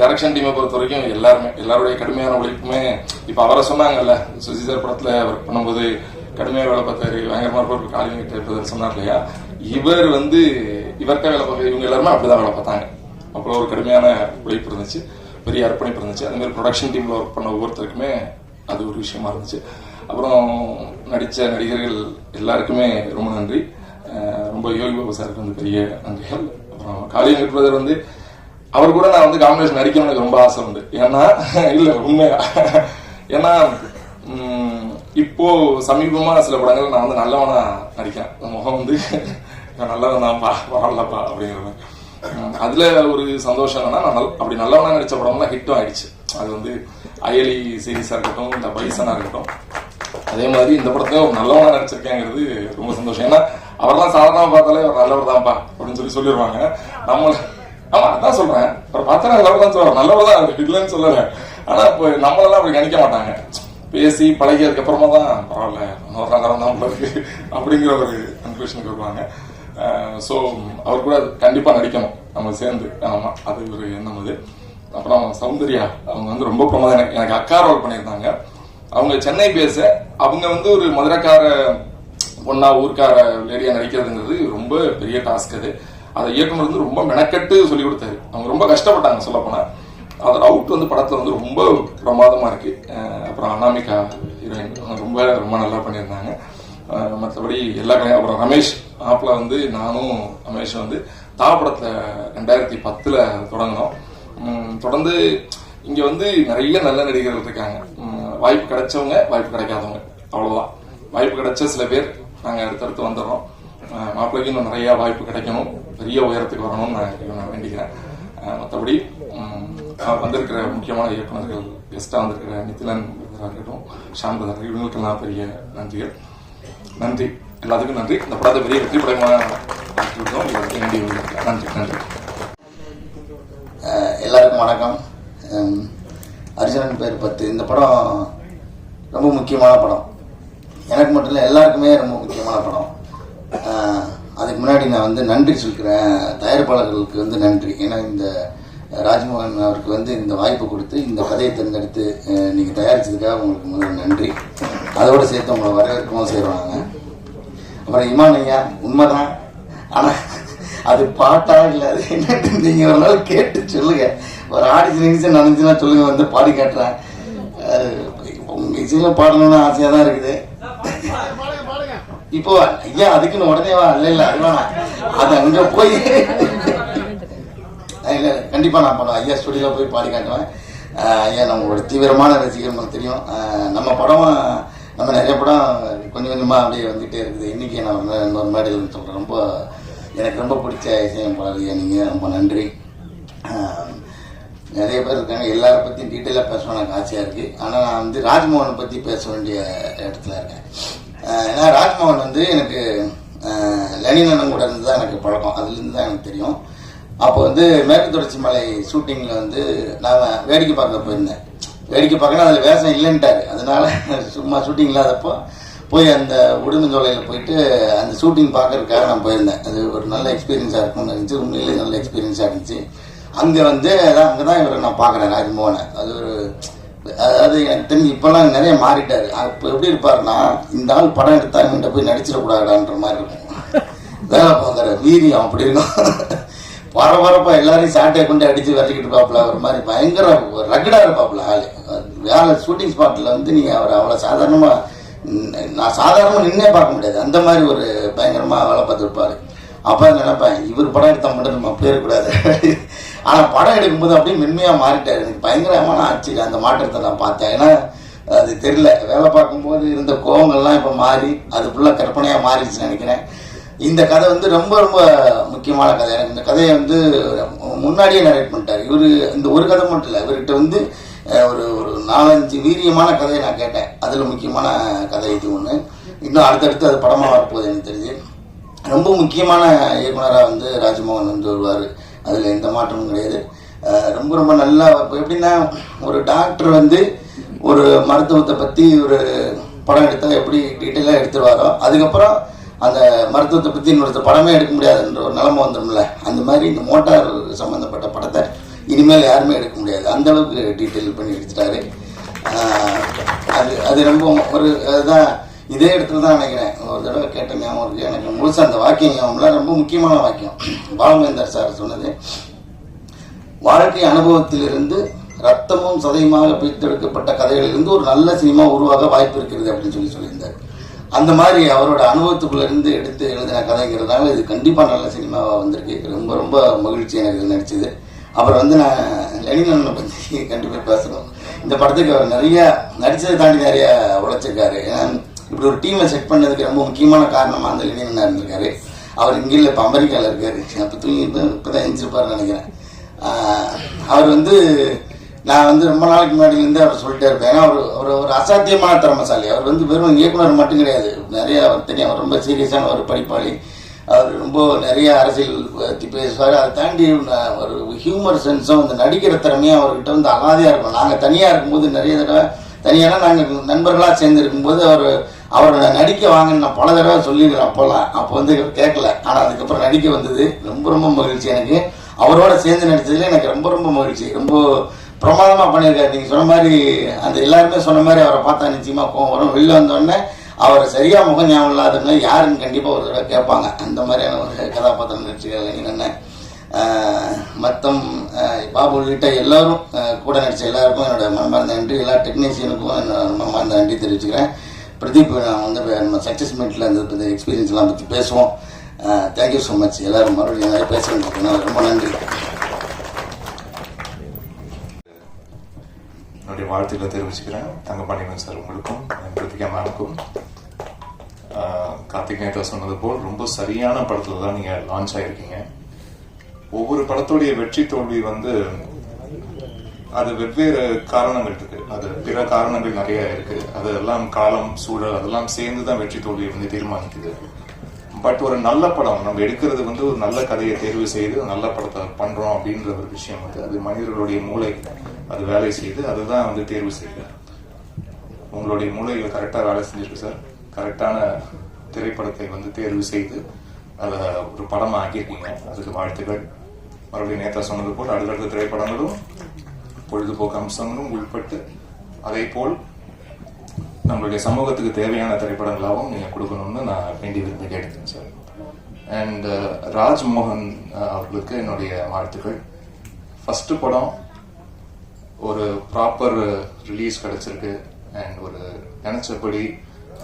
டைரக்ஷன் டீமை பொறுத்த வரைக்கும் எல்லாருடைய கடுமையான உழைப்புமே இப்ப அவரை சொன்னாங்கல்ல, சுசி சார் படத்துல ஒர்க் பண்ணும்போது கடுமையா வேலை பார்த்தாரு, பயங்கரமா இருப்பாரு, காலிங் சொன்னார் இல்லையா. இவர் வந்து இவர்கிட்ட வேலை பார்க்க இவங்க எல்லாருமே அப்படிதான் வேலை பார்த்தாங்க. அவ்வளோ ஒரு கடுமையான உழைப்பு இருந்துச்சு, பெரிய அர்ப்பணிப்பு இருந்துச்சு. அதே மாதிரி ப்ரொடக்ஷன் டீம்ல ஒர்க் பண்ண ஒவ்வொருத்தருக்குமே அது ஒரு விஷயமா இருந்துச்சு. அப்புறம் நடித்த நடிகர்கள் எல்லாருக்குமே ரொம்ப நன்றி. ரொம்ப யோகி பாபு சாருக்கு வந்து பெரிய நன்றிகள். அப்புறம் காளியங்க பிரதர் வந்து அவர் கூட நான் வந்து காம்பினேஷன் நடிக்கணும்னு எனக்கு ரொம்ப ஆசை உண்டு. ஏன்னா இல்ல உண்மையா, ஏன்னா இப்போ சமீபமா சில படங்கள் நான் வந்து நல்லவனா நடிக்கிறேன். முகம் வந்து நல்லவன் தான்ப்பா, பரவாயில்லப்பா அப்படிங்கிற அதுல ஒரு சந்தோஷம் என்னன்னா, நான் அப்படி நல்லவனா நடிச்ச படம்லாம் ஹிட்டும் ஆயிடுச்சு. அது வந்து அயலி சீரீஸா இருக்கட்டும், இந்த பைசனா இருக்கட்டும். அதே மாதிரி இந்த படத்தையும் ஒரு நல்லவனா நடிச்சிருக்கேங்கிறது ரொம்ப சந்தோஷம். ஏன்னா அவர்லாம் சாதாரணமா பார்த்தாலே அவர் நல்லவர் தான்ப்பா அப்படின்னு சொல்லிடுவாங்க. நம்மள ஆமா அதான் சொல்றேன், அவர் பார்த்தா நல்லவர் தான் சொல்றாரு, நல்லவர் தான் இல்லைன்னு சொல்லல. ஆனா இப்போ நம்மளெல்லாம் அப்படி கணிக்க மாட்டாங்க. பேசி பழகியதுக்கு அப்புறமா தான் பரவாயில்ல நல்லவன் தான் இருக்கு அப்படிங்கிற ஒரு கன்க்ளூஷனுக்கு வருவாங்க. ஸோ அவர் கூட கண்டிப்பா நடிக்கணும் நம்ம சேர்ந்து. ஆமா, அது ஒரு எண்ணம். அது அப்புறம் சௌந்தர்யா அவங்க வந்து ரொம்ப பிரமாதம். எனக்கு அக்கா ரோல் பண்ணியிருந்தாங்க. அவங்க சென்னை பேச, அவங்க வந்து ஒரு மதுரைக்கார பொண்ணா ஊர்க்கார லேடியா நடிக்கிறதுங்கிறது ரொம்ப பெரிய டாஸ்க். அதை இயக்குனர் வந்து ரொம்ப மெனக்கட்டு சொல்லி கொடுத்தாரு. அவங்க ரொம்ப கஷ்டப்பட்டாங்க சொல்ல போனா. அதோட அவுட் வந்து படத்துல வந்து ரொம்ப பிரமாதமா இருக்கு. அப்புறம் அனாமிகா ஹீரோயின் ரொம்ப ரொம்ப நல்லா பண்ணியிருந்தாங்க. மற்றபடி எல்லா அப்புறம் ரமேஷ் ஆப்ல வந்து நானும் ரமேஷ் வந்து தாப்படத்துல 2010 தொடங்கினோம். தொடர்ந்து இங்க வந்து நிறைய நல்ல நடிகர்கள் இருக்காங்க. வாய்ப்பு கிடைச்சவங்க, வாய்ப்பு கிடைக்காதவங்க, அவ்வளவுதான். வாய்ப்பு கிடைச்ச சில பேர் நாங்க அடுத்தடுத்து வந்துடுறோம். மாப்பிள்ளைக்கு இன்னும் நிறைய வாய்ப்பு கிடைக்கணும், பெரிய உயரத்துக்கு வரணும்னு நான் வேண்டிக்கிறேன். மற்றபடி வந்திருக்கிற முக்கியமான இயக்குநர்கள், கெஸ்டா வந்திருக்கிற நிதிலன் இருக்கட்டும், ஷான் பிரதர், இவங்களுக்கெல்லாம் பெரிய நன்றிகள். நன்றி, எல்லாத்துக்கும் நன்றி. இந்த படத்தை பெரிய வெற்றி படமாக நன்றி நன்றி. எல்லாருக்கும் வணக்கம். அர்ஜுனன் பேர் 10. இந்த படம் ரொம்ப முக்கியமான படம். எனக்கு மட்டும் இல்லை, எல்லாருக்குமே ரொம்ப முக்கியமான படம். அதுக்கு முன்னாடி நான் வந்து நன்றி சொல்கிறேன் தயாரிப்பாளர்களுக்கு வந்து நன்றி. ஏன்னா இந்த ராஜ்மோகன் அவருக்கு வந்து இந்த வாய்ப்பு கொடுத்து இந்த கதையை தேர்ந்தெடுத்து நீங்கள் தயாரித்ததுக்காக உங்களுக்கு முதல்ல நன்றி. அதோடு சேர்த்து உங்களை வரவேற்கவும் செய்கிறோம் நாங்கள். அப்புறம் இமான் ஐயா உண்மைதான், ஆனால் அது பாட்டா இல்லை அது என்னட்டு நீங்கள் ஒரு நாள் கேட்டு சொல்லுங்க. ஒரு ஆடிஷன் நினைச்சுன்னா சொல்லுங்க, வந்து பாடி காட்டுறேன். உங்க இசையில் பாடணும்னு ஆசையாக தான் இருக்குது. இப்போ ஐயா அதுக்குன்னு உடனே வா, இல்லை அதுவானா அது அங்கே போய் இல்லை கண்டிப்பாக நான் பண்ணுவேன். ஐயா ஸ்டுடியோவில் போய் பாடி காட்டுவேன். ஐயா நம்மளோட தீவிரமான ரசிகர் நமக்கு தெரியும். நம்ம படம் நம்ம நிறைய படம் கொஞ்சம் கொஞ்சமாக அப்படியே வந்துகிட்டே இருக்குது. இன்றைக்கி நான் இன்னொரு மேடையில் சொல்கிறேன். ரொம்ப எனக்கு ரொம்ப பிடிச்ச இசையமைப்பாளர் ஐயா நீங்கள், ரொம்ப நன்றி. நிறைய பேர் இருக்காங்க, எல்லாரை பற்றியும் டீட்டெயிலாக பேசணும் எனக்கு ஆசையாக இருக்குது. ஆனால் நான் வந்து ராஜ்மோகனை பற்றி பேச வேண்டிய இடத்துல இருக்கேன். ஏன்னா ராஜ்மோகன் வந்து எனக்கு லெனின் அண்ணன் கூட இருந்து தான் எனக்கு பழக்கம், அதுலேருந்து தான் எனக்கு தெரியும். அப்போ வந்து மேற்கு தொடர்ச்சி மலை ஷூட்டிங்கில் வந்து நான் வேடிக்கை பார்க்க போயிருந்தேன். வேடிக்கை பார்க்கணும், அதில் வேஷம் இல்லைன்ட்டாரு. அதனால சும்மா ஷூட்டிங் இல்லாதப்போ போய் அந்த உடுமஞ்சோலையில் போயிட்டு அந்த ஷூட்டிங் பார்க்கறதுக்காக நான் போயிருந்தேன். அது ஒரு நல்ல எக்ஸ்பீரியன்ஸாக இருக்கும்னு இருந்துச்சு. உண்மையிலே நல்ல எக்ஸ்பீரியன்ஸாக இருந்துச்சு. அங்கே வந்து அங்கே தான் இவரை நான் பார்க்குறேன், ராஜ்மோகனை. அது ஒரு அதாவது எனக்கு தெரிஞ்சு இப்போல்லாம் நிறைய மாறிட்டார். இப்போ எப்படி இருப்பாருன்னா, இந்த ஆள் படம் எடுத்தா இவன்கிட்ட போய் நடிச்சிடக்கூடாதான்ற மாதிரி இருக்கும். வேலை பார்க்குற வீரியம் அப்படி இருக்கும். பரபரப்பா எல்லாரையும் சாட்டையை கொண்டு அடிச்சு விரட்டிக்கிட்டு இருப்பாப்புல. ஒரு மாதிரி பயங்கர ரகடா இருப்பாப்புல ஆளு. வேலை ஷூட்டிங் ஸ்பாட்ல வந்து நீங்க அவர் அவ்வளோ சாதாரணமா, நான் சாதாரணமாக நின்னே பார்க்க முடியாது, அந்த மாதிரி ஒரு பயங்கரமா வேலை பார்த்துருப்பாரு. அப்போ நினைப்பேன், இவர் படம் எடுத்தால் மட்டும் நம்ம அப்படியே இருக்கக்கூடாது. ஆனால் படம் எடுக்கும்போது அப்படியே மென்மையாக மாறிட்டார். எனக்கு பயங்கரமான ஆச்சு அந்த மாற்றத்தை நான் பார்த்தேன். ஏன்னா அது தெரியல, வேலை பார்க்கும்போது இருந்த கோவங்கள்லாம் இப்போ மாறி அது ஃபுல்லாக கற்பனையாக மாறிடுச்சுன்னு நினைக்கிறேன். இந்த கதை வந்து ரொம்ப ரொம்ப முக்கியமான கதை. எனக்கு இந்த கதையை வந்து முன்னாடியே நரேட் பண்ணிட்டார் இவர். இந்த ஒரு கதை மட்டும் இல்லை, இவர்கிட்ட வந்து ஒரு 4-5 வீரியமான கதையை நான் கேட்டேன். அதில் முக்கியமான கதை இது ஒன்று. இன்னும் அடுத்தடுத்து அது படமாக வரப்போகுது எனக்கு தெரிஞ்சு. ரொம்ப முக்கியமான இயக்குனராக வந்து ராஜ்மோகன் வந்து வருவார், அதில் எந்த மாற்றமும் கிடையாது. ரொம்ப ரொம்ப நல்லா. இப்போ எப்படின்னா, ஒரு டாக்டர் வந்து ஒரு மருத்துவத்தை பற்றி ஒரு படம் எடுத்தால் எப்படி டீட்டெயிலாக எடுத்துருவாரோ, அதுக்கப்புறம் அந்த மருத்துவத்தை பற்றி இன்னொருத்தர் படமே எடுக்க முடியாதுன்ற ஒரு நிலைமை வந்துடும்ல, அந்த மாதிரி இந்த மோட்டார் சம்மந்தப்பட்ட படத்தை இனிமேல் யாருமே எடுக்க முடியாது, அந்த அளவுக்கு டீட்டெயில் பண்ணி எடுத்துட்டாரு. அது ரொம்ப ஒரு அதுதான் இதே இடத்துல தான் நினைக்கிறேன். ஒரு தடவை கேட்ட ஞாபகம் இருக்குது எனக்கு முழுசாக அந்த வாக்கியம் ஞாபகம்லாம். ரொம்ப முக்கியமான வாக்கியம் பாலுமேந்தர் சார் சொன்னது, வாழ்க்கை அனுபவத்திலிருந்து ரத்தமும் சதையுமாக பிரித்தெடுக்கப்பட்ட கதைகளிலிருந்து ஒரு நல்ல சினிமா உருவாக வாய்ப்பு இருக்கிறது அப்படின்னு சொல்லியிருந்தார். அந்த மாதிரி அவரோட அனுபவத்துக்குள்ள இருந்து எடுத்து எழுதின கதைங்கிறதுனால இது கண்டிப்பாக நல்ல சினிமாவாக வந்திருக்கு. ரொம்ப ரொம்ப மகிழ்ச்சி எனக்கு நடிச்சது. அப்புறம் வந்து நான் லெனின் பற்றி கண்டிப்பாக பேசணும். இந்த படத்துக்கு அவர் நிறைய நடிச்சதை தாண்டி நிறைய உழைச்சிருக்காரு. ஏன்னா இப்படி ஒரு டீமை செட் பண்ணதுக்கு ரொம்ப முக்கியமான காரணமாக அந்த லெனின் இருந்திருக்காரு. அவர் இங்கே இல்லை, இப்போ அமெரிக்காவில் இருக்காரு. அப்போ இப்போதான் எஞ்சிருப்பாருன்னு நினைக்கிறேன். அவர் வந்து நான் வந்து ரொம்ப நாளைக்கு முன்னாடிலேருந்து அவர் சொல்லிட்டே இருப்பேன். ஏன்னா ஒரு அசாத்தியமான திறமைசாலி. அவர் வந்து வெறும் இயக்குனர் மட்டும் கிடையாது, நிறைய அவர் தெரியும். அவர் ரொம்ப சீரியஸான ஒரு படிப்பாளி. அவர் ரொம்ப நிறைய அரசியல் பற்றி பேசுவார். அதை தாண்டி ஒரு ஹியூமர் சென்ஸும் அந்த நடிக்கிற திறமையும் அவர்கிட்ட வந்து அலாதியாக இருக்கும். நாங்கள் தனியாக இருக்கும்போது நிறைய தடவை தனியாக நாங்கள் நண்பர்களாக சேர்ந்து இருக்கும்போது அவரோட நடிக்க வாங்கன்னு நான் பல தடவை சொல்லிடுறேன். அப்போ வந்து கேட்கல. ஆனால் அதுக்கப்புறம் நடிக்க வந்தது. ரொம்ப ரொம்ப மகிழ்ச்சி எனக்கு. அவரோட சேர்ந்து நடித்ததுல எனக்கு ரொம்ப ரொம்ப மகிழ்ச்சி. ரொம்ப பிரமாதமாக பண்ணியிருக்காரு. நீங்கள் சொன்ன மாதிரி அந்த எல்லாருமே சொன்ன மாதிரி அவரை பார்த்தா நிச்சயமாக கோவம் வரும். வெளில வந்தோடனே அவரை சரியாக முகம் ஞாபகம் இல்லாதவங்க யாருன்னு கண்டிப்பாக ஒரு தடவை கேட்பாங்க. அந்த மாதிரியான ஒரு கதாபாத்திரம் நடிச்சிருக்காரு என்னென்ன. மொத்தம் பாபு உள்ளிட்ட எல்லோரும் கூட நடித்த எல்லாருக்கும் என்னோட மனமார்ந்த நன்றி. எல்லா டெக்னீஷியனுக்கும் என்னோட மனமார்ந்த நன்றி தெரிவிச்சுக்கிறேன். பிரதீப், நான் வந்து நம்ம சக்ஸஸ் மீட்டில் இந்த எக்ஸ்பீரியன்ஸ்லாம் பற்றி பேசுவோம். Thank you so much. எல்லோரும் மறுபடியும் நிறைய பேசுகிறேன். ரொம்ப நன்றி. என்னுடைய வாழ்த்துக்களை தெரிவிச்சுக்கிறேன். தங்கபாண்டியன் சார் உங்களுக்கும், பிரித்திகா மேமுக்கும். கார்த்திக் நேதா சொன்னது போல் ரொம்ப சரியான படத்துல தான் நீங்க லான்ச் ஆயிருக்கீங்க. ஒவ்வொரு படத்துடைய வெற்றி தோல்வி வந்து அது வெவ்வேறு காரணங்கள் இருக்கு. அது பிற காரணங்கள் நிறைய இருக்கு. அதெல்லாம் காலம், சூழல் அதெல்லாம் சேர்ந்து தான் வெற்றி தோல்வியை வந்து தீர்மானிக்குது. பட் ஒரு நல்ல படம் நம்ம எடுக்கிறது வந்து ஒரு நல்ல கதையை தேர்வு செய்து நல்ல படத்தை பண்றோம் அப்படின்ற ஒரு விஷயம் வந்து அது மனிதர்களுடைய மூளை அது வேலை செய்து அதுதான் வந்து தேர்வு செய்யுது. உங்களுடைய மூளைகள் கரெக்டாக வேலை செஞ்சிருக்கு சார். கரெக்டான திரைப்படத்தை வந்து தேர்வு செய்து அதை ஒரு படமா ஆக்கியிருக்கீங்க. அதுக்கு வாழ்த்துக்கள். மறுபடியும் நேத்தா சொன்னது போல் அடுத்தடுத்த திரைப்படங்களும் பொழுதுபோக்கு அம்சங்களும் உள்பட்டு அதே போல் நம்மளுடைய சமூகத்துக்கு தேவையான திரைப்படங்களாகவும் நீங்கள் கொடுக்கணும்னு நான் வேண்டி விரும்பி கேட்டுக்கிறேன் சார். அண்ட் ராஜ்மோகன் அவர்களுக்கு என்னுடைய வாழ்த்துக்கள். ஃபஸ்ட்டு படம் ஒரு ப்ராப்பர் ரிலீஸ் கிடச்சிருக்கு அண்ட் ஒரு நினச்சபடி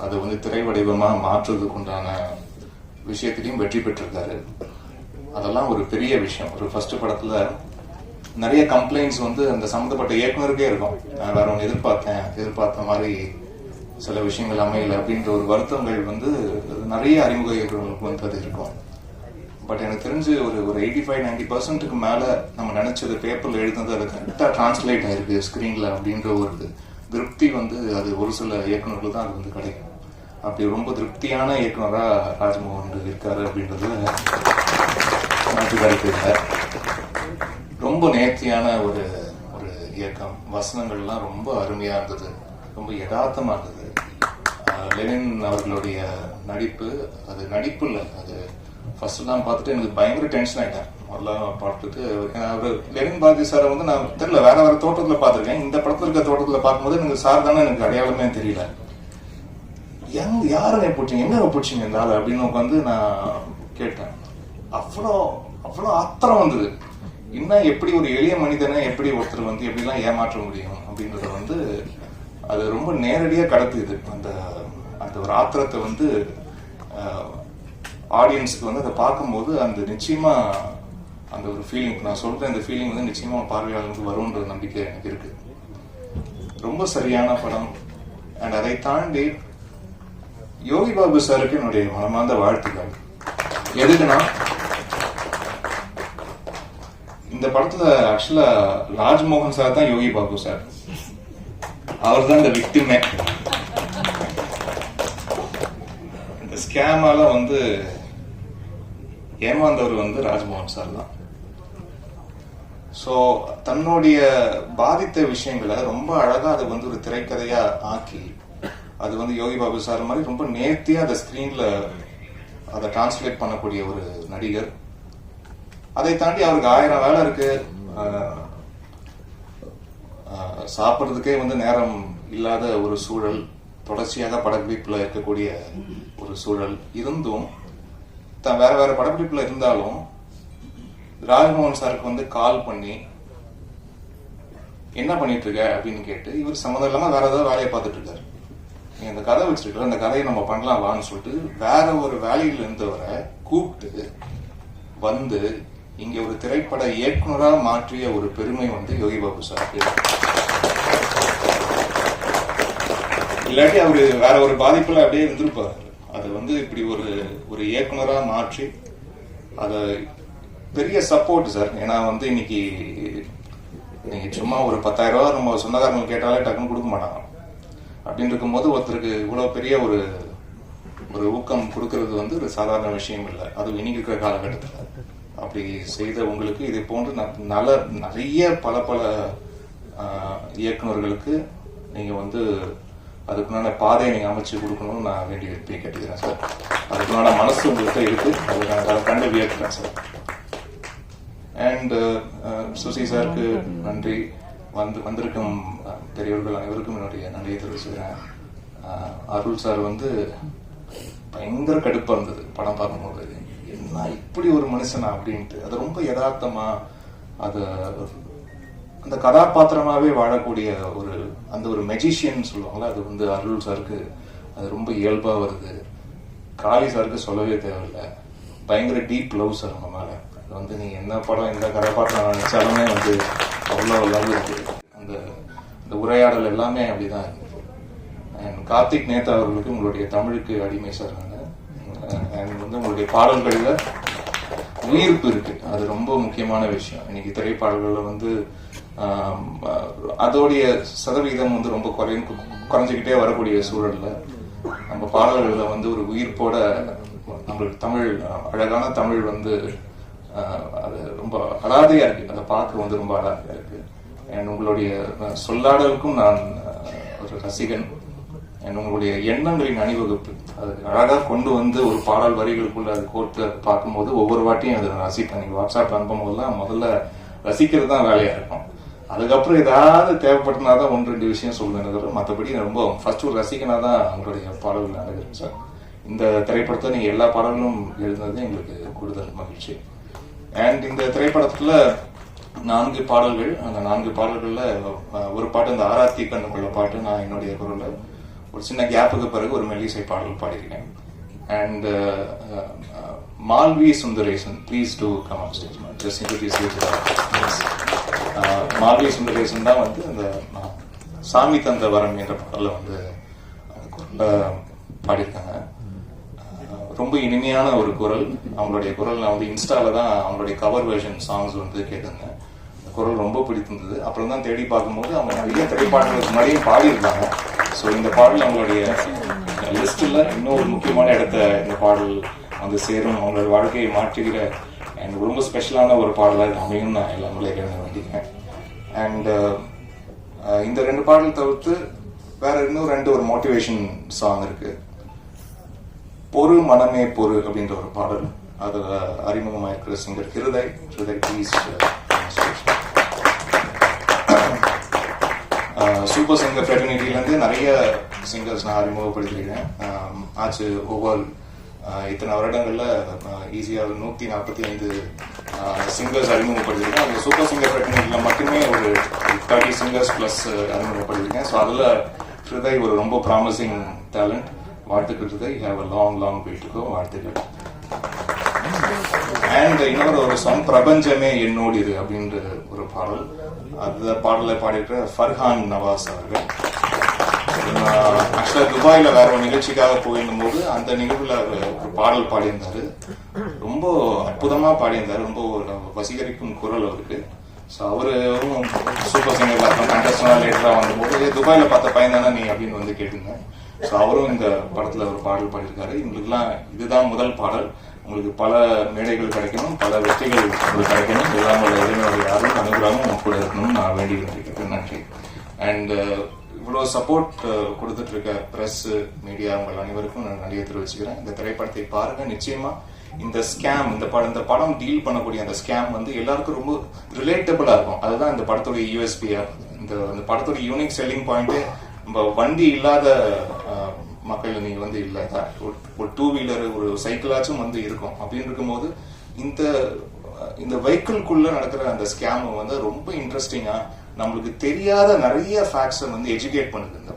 அதை வந்து திரை வடிவமாக மாற்றுறதுக்கு உண்டான விஷயத்திலையும் வெற்றி பெற்றிருக்காரு. அதெல்லாம் ஒரு பெரிய விஷயம். ஒரு ஃபர்ஸ்ட் படத்தில் நிறைய கம்ப்ளைண்ட்ஸ் வந்து அந்த சம்மந்தப்பட்ட இயக்குனருக்கே இருக்கும். நான் வேற ஒன்று எதிர்பார்த்த மாதிரி சில விஷயங்கள் அமையலை அப்படின்ற ஒரு வருத்தங்கள் வந்து நிறைய அறிமுக இயக்குநர்களுக்கு வந்து அது இருக்கும். பட் எனக்கு தெரிஞ்சு ஒரு 85-90% மேலே நம்ம நினைச்சது பேப்பரில் எழுதுனது அது கரெக்டாக டிரான்ஸ்லேட் ஆயிருக்கு ஸ்க்ரீனில் அப்படின்ற ஒரு திருப்தி வந்து அது ஒரு சில இயக்குநர்கள் தான் அது வந்து கிடைக்கும். அப்படி ரொம்ப திருப்தியான இயக்குனராக ராஜ்மோகன் இருக்காரு அப்படின்றது மாற்று கருத்து இல்லை. ரொம்ப நேர்த்தியான ஒரு இயக்கம். வசனங்கள்லாம் ரொம்ப அருமையா இருந்தது, ரொம்ப யதார்த்தமா இருந்தது. லெனின் அவர்களுடைய நடிப்பு, அது நடிப்பு இல்லை, அது ஃபர்ஸ்ட் தான் பார்த்துட்டு எனக்கு பயங்கர டென்ஷன் ஆயிட்டேன். முதல்ல பார்த்துட்டு அவர் லெனின் பாரதி சாரை வந்து நான் தெரியல வேற தோட்டத்தில் பார்த்துருக்கேன். இந்த படத்தில் இருக்க தோட்டத்தில் பார்க்கும்போது எனக்கு சார் தானே எனக்கு அடையாளமே தெரியல. யாருங்க பிடிச்சிங்க, எங்க பிடிச்சிங்க இந்த ஆள் அப்படின்னு உட்காந்து நான் கேட்டேன். அவ்வளோ ஆத்திரம் வந்தது. இன்னும் எப்படி ஒரு எளிய மனிதனை எப்படி ஒருத்தர் வந்து எப்படிலாம் ஏமாற்ற முடியும் அப்படின்றத வந்து அது ரொம்ப நேரடியாக கடத்துது. அந்த ஒரு ஆத்திரத்தை வந்து ஆடியன்ஸுக்கு வந்து அதை பார்க்கும்போது அந்த நிச்சயமா அந்த ஒரு ஃபீலிங், நான் சொல்றேன், அந்த ஃபீலிங் வந்து நிச்சயமா பார்வையாளர்களுக்கு வரும்ன்ற நம்பிக்கை எனக்கு இருக்கு. ரொம்ப சரியான படம். அண்ட் அதை தாண்டி யோகி பாபு சாருக்கு என்னுடைய மனமார்ந்த வாழ்த்துக்கள். எதுக்குன்னா இந்த படத்துல ஆக்சுவலா ராஜ்மோகன் சார் தான் யோகி பாபு சார். அவர் தான் இந்த விக்டிமே. இந்த ஸ்கேமால வந்து ஏமாந்தவர் வந்து ராஜ்மோகன் சார் தான். ஸோ தன்னுடைய பாதித்த விஷயங்களை ரொம்ப அழகா அதை வந்து ஒரு திரைக்கதையா ஆக்கி அது வந்து யோகி பாபு சார் மாதிரி ரொம்ப நேர்த்தியா அந்த ஸ்கிரீன்ல அதை டிரான்ஸ்லேட் பண்ணக்கூடிய ஒரு நடிகர். அதை தாண்டி அவருக்கு 1000 வேலை இருக்கு. சாப்பிட்றதுக்கே வந்து நேரம் இல்லாத ஒரு சூழல், தொடர்ச்சியாக படப்பிடிப்புல இருக்கக்கூடிய ஒரு சூழல் இருந்தும் தான் வேற படப்பிடிப்புல இருந்தாலும் ராஜ்மோகன் சாருக்கு வந்து கால் பண்ணி என்ன பண்ணிட்டு இருக்க அப்படின்னு கேட்டு இவர் சம்மந்தம் இல்லாம வேற ஏதாவது வேலையை பார்த்துட்டு இருக்காரு. நீ அந்த கதை வச்சிருக்க, அந்த கதையை நம்ம பண்ணலாம் வான்னு சொல்லிட்டு வேற ஒரு வேலையில இருந்தவரை கூப்பிட்டு வந்து இங்க ஒரு திரைப்பட இயக்குனரா மாற்றிய ஒரு பெருமை வந்து யோகி பாபு சாருக்கு. இல்லாட்டி அவரு வேற ஒரு பாதிப்புல அப்படியே இருந்திருப்பாரு. அது வந்து இப்படி ஒரு இயக்குனரா மாற்றி அத பெரிய சப்போர்ட் சார். ஏன்னா வந்து இன்னைக்கு நீங்க சும்மா ஒரு 10,000 ரூபாய் நம்ம சொந்தக்காரங்க கேட்டாலே டக்குன்னு கொடுக்க மாட்டாங்க. அப்படின்னு இருக்கும்போது ஒருத்தருக்கு இவ்வளவு பெரிய ஒரு ஊக்கம் கொடுக்கறது வந்து ஒரு சாதாரண விஷயம் இல்லை. அது இன்னைக்கு இருக்கிற காலகட்டத்தில் அப்படி செய்த உங்களுக்கு இதை போன்று நிறைய பல இயக்குநர்களுக்கு நீங்க வந்து அதுக்குண்டான பாதையை நீங்க அமைச்சு கொடுக்கணும்னு நான் வேண்டி விரும்பி கேட்டுக்கிறேன் சார். அதுக்குண்டான மனசு உங்கள்கிட்ட இருக்கு, அதை நான் கண்டு வியக்கிறேன் சார். அண்ட் சுசி சாருக்கு நன்றி. வந்திருக்கும் பெரியவர்கள் அனைவருக்கும் என்னுடைய நன்றியை தெரிவிச்சுக்கிறேன். அருள் சார் வந்து பயங்கர கடுப்பா இருந்தது படம் பார்க்கும்போது, என்ன இப்படி ஒரு மனுஷனா அப்படின்ட்டு. அது ரொம்ப யதார்த்தமா அது அந்த கதாபாத்திரமாவே வாழக்கூடிய அந்த ஒரு மெஜிஷியன் சொல்லுவாங்களா, அது வந்து அருள் சாருக்கு அது ரொம்ப இயல்பா வருது. காளி சாருக்கு சொல்லவே தேவையில்லை, பயங்கர டீப் லவ் சார் அவங்க மேல. அது வந்து நீங்க என்ன படம் எந்த கதாபாத்திரம் நினைச்சாலுமே வந்து அவ்வளோ லவ் இருக்கு. அந்த உரையாடல் எல்லாமே அப்படிதான் இருக்கு. அண்ட் கார்த்திக் நேதா அவர்களுக்கு உங்களுடைய தமிழுக்கு அடிமை சார். அண்ட் வந்து உங்களுடைய பாடல்கள்ல உயிர்ப்பு இருக்கு, அது ரொம்ப முக்கியமான விஷயம். இன்னைக்கு திரைப்பாடல்கள்ல வந்து அதோடைய சதவீதம் வந்து ரொம்ப குறைஞ்சிக்கிட்டே வரக்கூடிய சூழல்ல நம்ம பாடல்கள்ல வந்து ஒரு உயிர்ப்போட நம்மளுக்கு தமிழ், அழகான தமிழ் வந்து அது ரொம்ப அழாதையா இருக்கு. அதை பார்க்க வந்து ரொம்ப அழகாக இருக்கு. அண்ட் உங்களுடைய சொல்லாடலுக்கும் நான் ஒரு ரசிகன். அண்ட் உங்களுடைய எண்ணங்களின் அணிவகுப்பு அது அழகாக கொண்டு வந்து ஒரு பாடல் வரிகளுக்குள்ள அது கோர்த்து பார்க்கும்போது ஒவ்வொரு வாட்டியும் அதை ரசிப்பேன். நீங்கள் வாட்ஸ்அப் அனுப்பும் போதெல்லாம் முதல்ல ரசிக்கிறது தான் வேலையா இருக்கும். அதுக்கப்புறம் ஏதாவது தேவைப்பட்டனா தான் 1-2 விஷயம் சொல்லுவேன் தவிர மற்றபடி ரொம்ப ஃபர்ஸ்ட் ஒரு ரசிகனாக தான் உங்களுடைய பாடல்கள் அணுகிறேன் சார். இந்த திரைப்படத்தை நீங்கள் எல்லா பாடல்களும் எழுதுனது எங்களுக்கு கூடுதல் மகிழ்ச்சி. அண்ட் இந்த திரைப்படத்தில் 4 பாடல்கள், அந்த 4 பாடல்களில் ஒரு பாட்டு இந்த ஆராத்தி கண்ணுக்குள்ள பாட்டு நான் என்னுடைய குரலில் ஒரு சின்ன கேப்புக்கு பிறகு ஒரு மெல்லிசை பாடல் பாடியிருக்கேன். And Malvi Sundaresan, please to come on stage. Just introduce you to Malvi Sundaresan தான் வந்து அந்த சாமி தந்த வரம் என்ற பாடலில் வந்து பாடியிருக்காங்க. ரொம்ப இனிமையான ஒரு குரல். அவங்களுடைய குரல் நான் வந்து இன்ஸ்டால தான் அவங்களுடைய கவர் வெர்ஷன் சாங்ஸ் வந்து கேட்டிருந்தேன். அந்த குரல் ரொம்ப பிடித்திருந்தது. அப்புறம் தான் தேடி பார்க்கும்போது அவங்க நிறைய திரைப்பாடல்களுக்கு முன்னாடியே பாடியிருக்காங்க. ஸோ இந்த பாடல் அவங்களுடைய லிஸ்டில் இன்னும் ஒரு முக்கியமான இடத்த இந்த பாடல் வந்து சேரும், அவங்களோட வாழ்க்கையை மாற்றுகிற அண்ட் ரொம்ப ஸ்பெஷலான ஒரு பாடலாக அமையும் நான் எல்லாமே வேண்டிக்கிறேன். அண்ட் இந்த 2 பாடல் தவிர்த்து வேற இன்னும் 2 ஒரு மோட்டிவேஷன் சாங் இருக்கு. பொறு மனமே பொறு அப்படின்ற ஒரு பாடல், அது அறிமுகமாக இருக்கிற singer Hriday please. Super singer ஃப்ரெட்டர்னிட்டிலேருந்து நிறைய சிங்கர்ஸ் நான் அறிமுகப்படுத்திருக்கேன். ஆச்சு ஓவரால் இத்தனை வருடங்களில் ஈஸியாக 145 சிங்கர்ஸ் அறிமுகப்படுத்திருக்கேன். அந்த சூப்பர் சிங்கர் ஃப்ரெட்டர்னிட்டியில் மட்டுமே ஒரு 30 சிங்கர்ஸ் ப்ளஸ் அறிமுகப்படுத்திருக்கேன். ஸோ அதில் ஹிருதய் ஒரு ரொம்ப ப்ராமிசிங் டேலண்ட். வாழ்த்துக்கள் Hriday, have a long way to go. வாழ்த்துக்கள். அண்ட் இன்னொரு ஒரு சாங் பிரபஞ்சமே என்னோடு இது அப்படின்ற ஒரு பாடல், அந்த பாடலை பாடியிருக்கிற ஃபர்ஹான் நவாஸ் அவர்கள். ஆக்சுவலா துபாயில வேற ஒரு நிகழ்ச்சிக்காக போயிருந்த போது அந்த நிகழ்வுல ஒரு பாடல் பாடியிருந்தாரு. ரொம்ப அற்புதமா பாடியிருந்தாரு. ரொம்ப ஒரு வசீகரிக்கும் குரல் அவருக்கு. ஸோ அவரும் சூப்பர் சிங்கர் கண்டஸ்டா லேட்டரா வந்தபோது துபாயில பார்த்த பையன் தானே நீ அப்படின்னு வந்து கேட்டிருந்தேன். ஸோ அவரும் இந்த படத்துல ஒரு பாடல் பாடியிருக்காரு. இவங்களுக்குலாம் இதுதான் முதல் பாடல். உங்களுக்கு பல மேடைகள் கிடைக்கணும், பல வெற்றிகள் உங்களுக்கு கிடைக்கணும். எல்லாம் இறைவனுடைய யாரும் அனுகிரகமும் கூட இருக்கணும்னு நான் வேண்டி இருக்கிறேன். நன்றி. அண்ட் இவ்வளோ சப்போர்ட் கொடுத்துட்டு இருக்க பிரஸ் மீடியா உங்கள் அனைவருக்கும் நான் நன்றியை தெரிவிச்சுக்கிறேன். இந்த திரைப்படத்தை பாருங்க. நிச்சயமா இந்த ஸ்கேம், இந்த படம் டீல் பண்ணக்கூடிய அந்த ஸ்கேம் வந்து எல்லாருக்கும் ரொம்ப ரிலேட்டபிளா இருக்கும். அதுதான் இந்த படத்தோட யூஎஸ்பியா. இந்த படத்தோட யூனிக் செல்லிங் பாயிண்ட் நம்ம வண்டி இல்லாத மக்கள் நீங்க வந்து இல்ல, ஒரு 2 வீலர் ஒரு சைக்கிளாச்சும் வந்து இருக்கும். அப்படின்னு இருக்கும்போது இந்த வெஹிக்கிள்குள்ள நடக்கிற அந்த ஸ்கேம் வந்து ரொம்ப இன்ட்ரெஸ்டிங்கா நம்மளுக்கு தெரியாத நிறைய ஃபேக்ட்ஸை வந்து எஜுகேட் பண்ணுது இந்த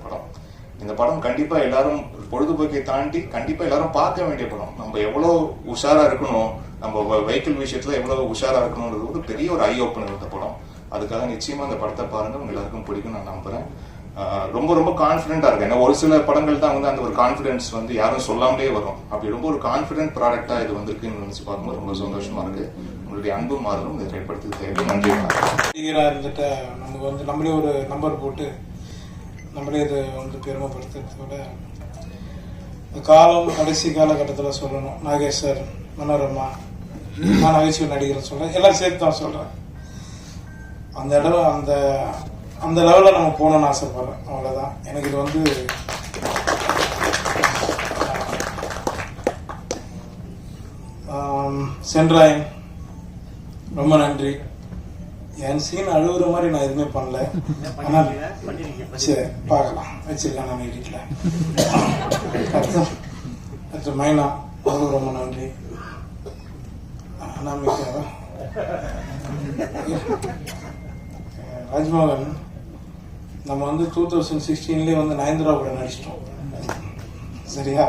படம். கண்டிப்பா எல்லாரும் பொழுதுபோக்கை தாண்டி கண்டிப்பா எல்லாரும் பார்க்க வேண்டிய படம். நம்ம எவ்வளவு உஷாரா இருக்கணும், நம்ம வெஹிக்கிள் விஷயத்துல எவ்வளவு உஷாரா இருக்கணும்ன்றது ஒரு பெரிய ஒரு ஐ ஓப்பனர் இந்த படம். அதுக்காக நிச்சயமா இந்த படத்தை பாருங்க, உங்க எல்லாருக்கும் பிடிக்கும் நான் நம்புறேன். ரொம்ப ரொம்ப கான்ஃபிடென்டா இருக்கு. ஏன்னா ஒரு சில படங்கள் தான் வந்து அந்த ஒரு கான்ஃபிடன்ஸ் வந்து யாரும் சொல்லாமலே வரும். அப்படி ரொம்ப ஒரு கான்ஃபிடென்ட் ப்ராடக்டா இது வந்திருக்குன்னு நினைச்சு பார்க்கும்போது ரொம்ப சந்தோஷமா இருக்கு. உங்களுடைய அன்பு மாறும் இந்த திரைப்படத்துக்கு தேவை. நன்றி. இருந்துட்டு நமக்கு வந்து நம்மளே ஒரு நம்பர் போட்டு நம்மளே இதை வந்து பெருமைப்படுத்துறதோட இந்த காலம் கடைசி காலகட்டத்தில் சொல்லணும். நாகேஷ் சார், மனோரமா, நான் நகைச்சுவை நடிகர் சொல்றேன், எல்லாம் சேர்த்து தான் சொல்றேன். அந்த இடம் அந்த லெவலில் நம்ம போகணும்னு ஆசைப்படுறேன். அவ்வளோதான். எனக்கு இது வந்து சென்ட்ராயன் ரொம்ப நன்றி. என் சீன் அழுகுற மாதிரி நான் எதுவுமே பண்ணல. ஆனால் சரி பார்க்கலாம், வச்சிருக்கேன் நான் வீட்டில். அடுத்து மைனா, அவங்களுக்கு ரொம்ப நன்றி. அனாமிக்காவா, ராஜ்மோகன், நம்ம வந்து 2016 வந்து நயன்தாரா கூட நடிச்சிட்டோம். சரியா?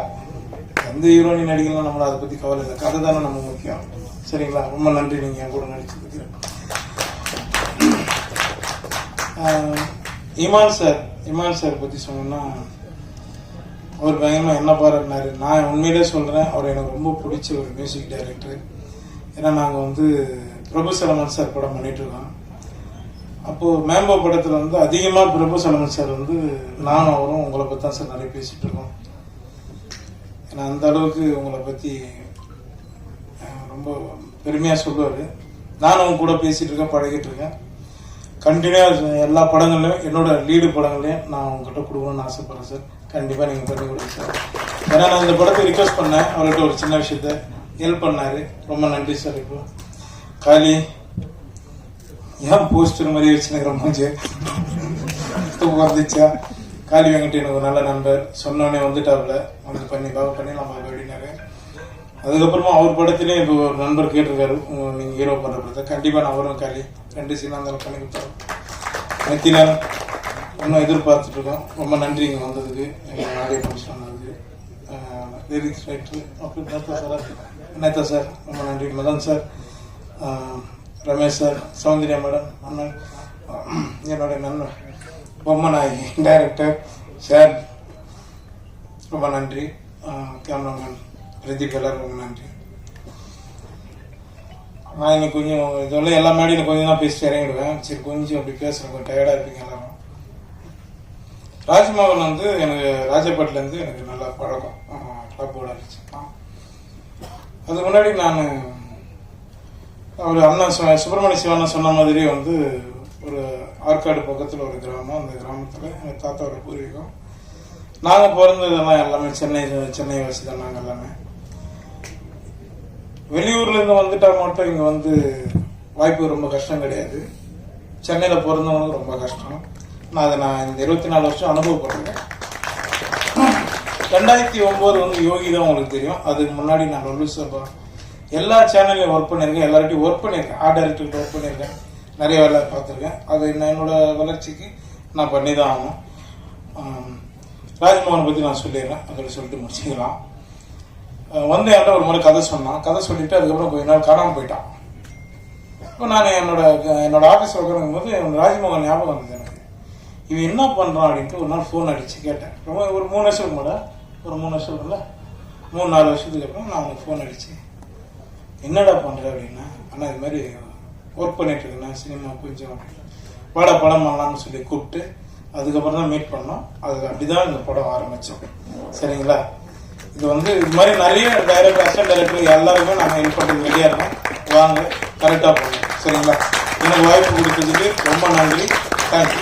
எந்த ஹீரோனி நடிக்கலாம், நம்மள அதை பத்தி கவலை இல்லை. கதை தானே நம்ம முக்கியம். சரிங்களா? ரொம்ப நன்றி நீங்க என் கூட நடிச்சதுக்கு. இமான் சார் பத்தி சொன்னோம்னா அவர் பயங்கரமா என்ன பாராட்டினாரு. நான் உண்மையிலே சொல்றேன், அவர் எனக்கு ரொம்ப பிடிச்ச ஒரு மியூசிக் டைரக்டர். ஏன்னா நாங்க வந்து பிரபு சலமன் சார் படம் பண்ணிட்டு இருக்கோம். அப்போ மேம்போ படத்துல வந்து அதிகமா பிரபு சலமன் சார் வந்து நானும் அவரும் உங்களை பத்தி தான் சார் நிறைய பேசிட்டு இருக்கோம். ஏன்னா அந்த அளவுக்கு உங்களை பத்தி ரொம்ப பெருமையா சொல்லுவாரு. நானும் கூட பேசிட்டு இருக்கேன், பழகிட்டு இருக்கேன். கண்டினியூ எல்லா படங்கள்லையும் என்னோட லீடு படங்களையும் நான் உங்ககிட்ட கொடுக்கணும்னு ஆசைப்படுறேன் சார். கண்டிப்பா நீங்க பண்ணி கொடுங்க சார். ஏன்னா நான் இந்த படத்தை ரிக்வெஸ்ட் பண்ணேன், அவர்கிட்ட ஒரு சின்ன விஷயத்த ஹெல்ப் பண்ணாரு. ரொம்ப நன்றி சார். இப்போ காளி ஏன் போஸ்டர் மாதிரி வச்சுருக்கிற மூஞ்சி தூக்கம் வந்துச்சா. காளி வெங்கட் எனக்கு ஒரு நல்ல நண்பர், சொன்னோடனே வந்துட்டாப்புல, வந்து பண்ணி நம்ம அப்படின்னாரு. அதுக்கப்புறமா அவர் படத்திலே இப்போ ஒரு நண்பர் கேட்டிருக்காரு, நீங்கள் ஹீரோ பண்ணுற படத்தை கண்டிப்பாக நான் வரும் காளி, 2 சீனாக இருந்தாலும் பண்ணி கொடுத்தாரு. நெத்தில இன்னும் எதிர்பார்த்துட்டு இருக்கோம். ரொம்ப நன்றி இங்கே வந்ததுக்கு, எங்கள் நாடே ஃபங்க்ஷன் வந்ததுக்கு. லிரிக்ஸ் ரைட்டர் நேதா சார் ரொம்ப நன்றி. Madan sir, Ramesh sir, Soundarya madam, அண்ணன், என்னோட நண்பர் பொம்மநாயகி டைரக்டர் சார் ரொம்ப நன்றி. கேமராமேன் பிரதீப் எல்லாரும் ரொம்ப நன்றி. நான் இன்னைக்கு கொஞ்சம் இதெல்லாம் எல்லா மேடையும் கொஞ்சம் தான் பேசி இறங்கிடுவேன். சரி கொஞ்சம் அப்படி பேசுகிறேன், கொஞ்சம் டயர்டாக இருப்பீங்க எல்லாரும். ராஜ்மோகன் வந்து எனக்கு ராஜபாட்டிலேருந்து எனக்கு நல்லா பழக்கம், கிளப்போட இருந்துச்சு. அதுக்கு முன்னாடி நான் அவர் அண்ணன் சுப்பிரமணிய சிவண்ணன் சொன்ன மாதிரி வந்து ஒரு ஆற்காடு பக்கத்தில் ஒரு கிராமம், அந்த கிராமத்தில் எங்கள் தாத்தாவோட பூர்வீகம். நாங்கள் பிறந்ததெல்லாம் எல்லாமே சென்னை வசி தான். நாங்கள் எல்லாமே வெளியூர்லேருந்து வந்துட்டா மட்டும் இங்கே வந்து வாய்ப்பு ரொம்ப கஷ்டம் கிடையாது. சென்னையில் பிறந்தவங்களுக்கு ரொம்ப கஷ்டம். நான் இந்த 24 வருஷம் அனுபவப்பட்டிருக்கேன். 2009 வந்து யோகி தான் உங்களுக்கு தெரியும். அதுக்கு முன்னாடி நான் லொல்லு சபா எல்லா சேனல்லையும் ஒர்க் பண்ணியிருக்கேன், எல்லார்ட்டையும் ஒர்க் பண்ணியிருக்கேன், ஆர்ட் டைரக்டர்கிட்ட ஒர்க் பண்ணியிருக்கேன், நிறைய வேலை பார்த்துருக்கேன். அது என்னோட வளர்ச்சிக்கு நான் பண்ணி தான் ஆகணும். ராஜ்மோகனை பற்றி நான் சொல்லிடுறேன், அதோட சொல்லிட்டு முடிச்சுக்கலாம். வந்து என்கிட்ட ஒரு முறை கதை சொன்னான். கதை சொல்லிட்டு அதுக்கப்புறம் கொஞ்ச நாள் காணாமல் போயிட்டான். இப்போ நான் என்னோட ஆஃபீஸில் உட்காந்துக்கும் போது ராஜ்மோகன் ஞாபகம் வந்தது எனக்கு. இவன் என்ன பண்ணுறான் அப்படின்ட்டு ஒரு நாள் ஃபோன் அடித்து கேட்டேன். ரொம்ப ஒரு 3 வருஷத்துக்கு மேலே, ஒரு 3 வருஷம் இல்லை 3-4 வருஷத்துக்கு அப்புறம் நான் அவனுக்கு ஃபோன் அடித்து என்னடா பண்ணுற அப்படின்னா, ஆனால் இது மாதிரி ஒர்க் பண்ணிட்டு இருக்கேன் சினிமா கொஞ்சம் வாடா படம் பண்ணலாம்னு சொல்லி கூப்பிட்டு அதுக்கப்புறம் தான் மீட் பண்ணோம். அது அப்படிதான் இந்த படம் ஆரம்பித்தோம். சரிங்களா? இது வந்து இது மாதிரி நிறைய டைரக்டர், அசிஸ்டன்ட் டைரக்டர் எல்லாருமே நாங்கள் ஹெல்ப் பண்ணுறது ரெடியாக இருக்கோம். வாங்க, கரெக்டாக போகணும். சரிங்களா? எனக்கு வாய்ப்பு கொடுத்ததுக்கு ரொம்ப நன்றி. தேங்க்யூ.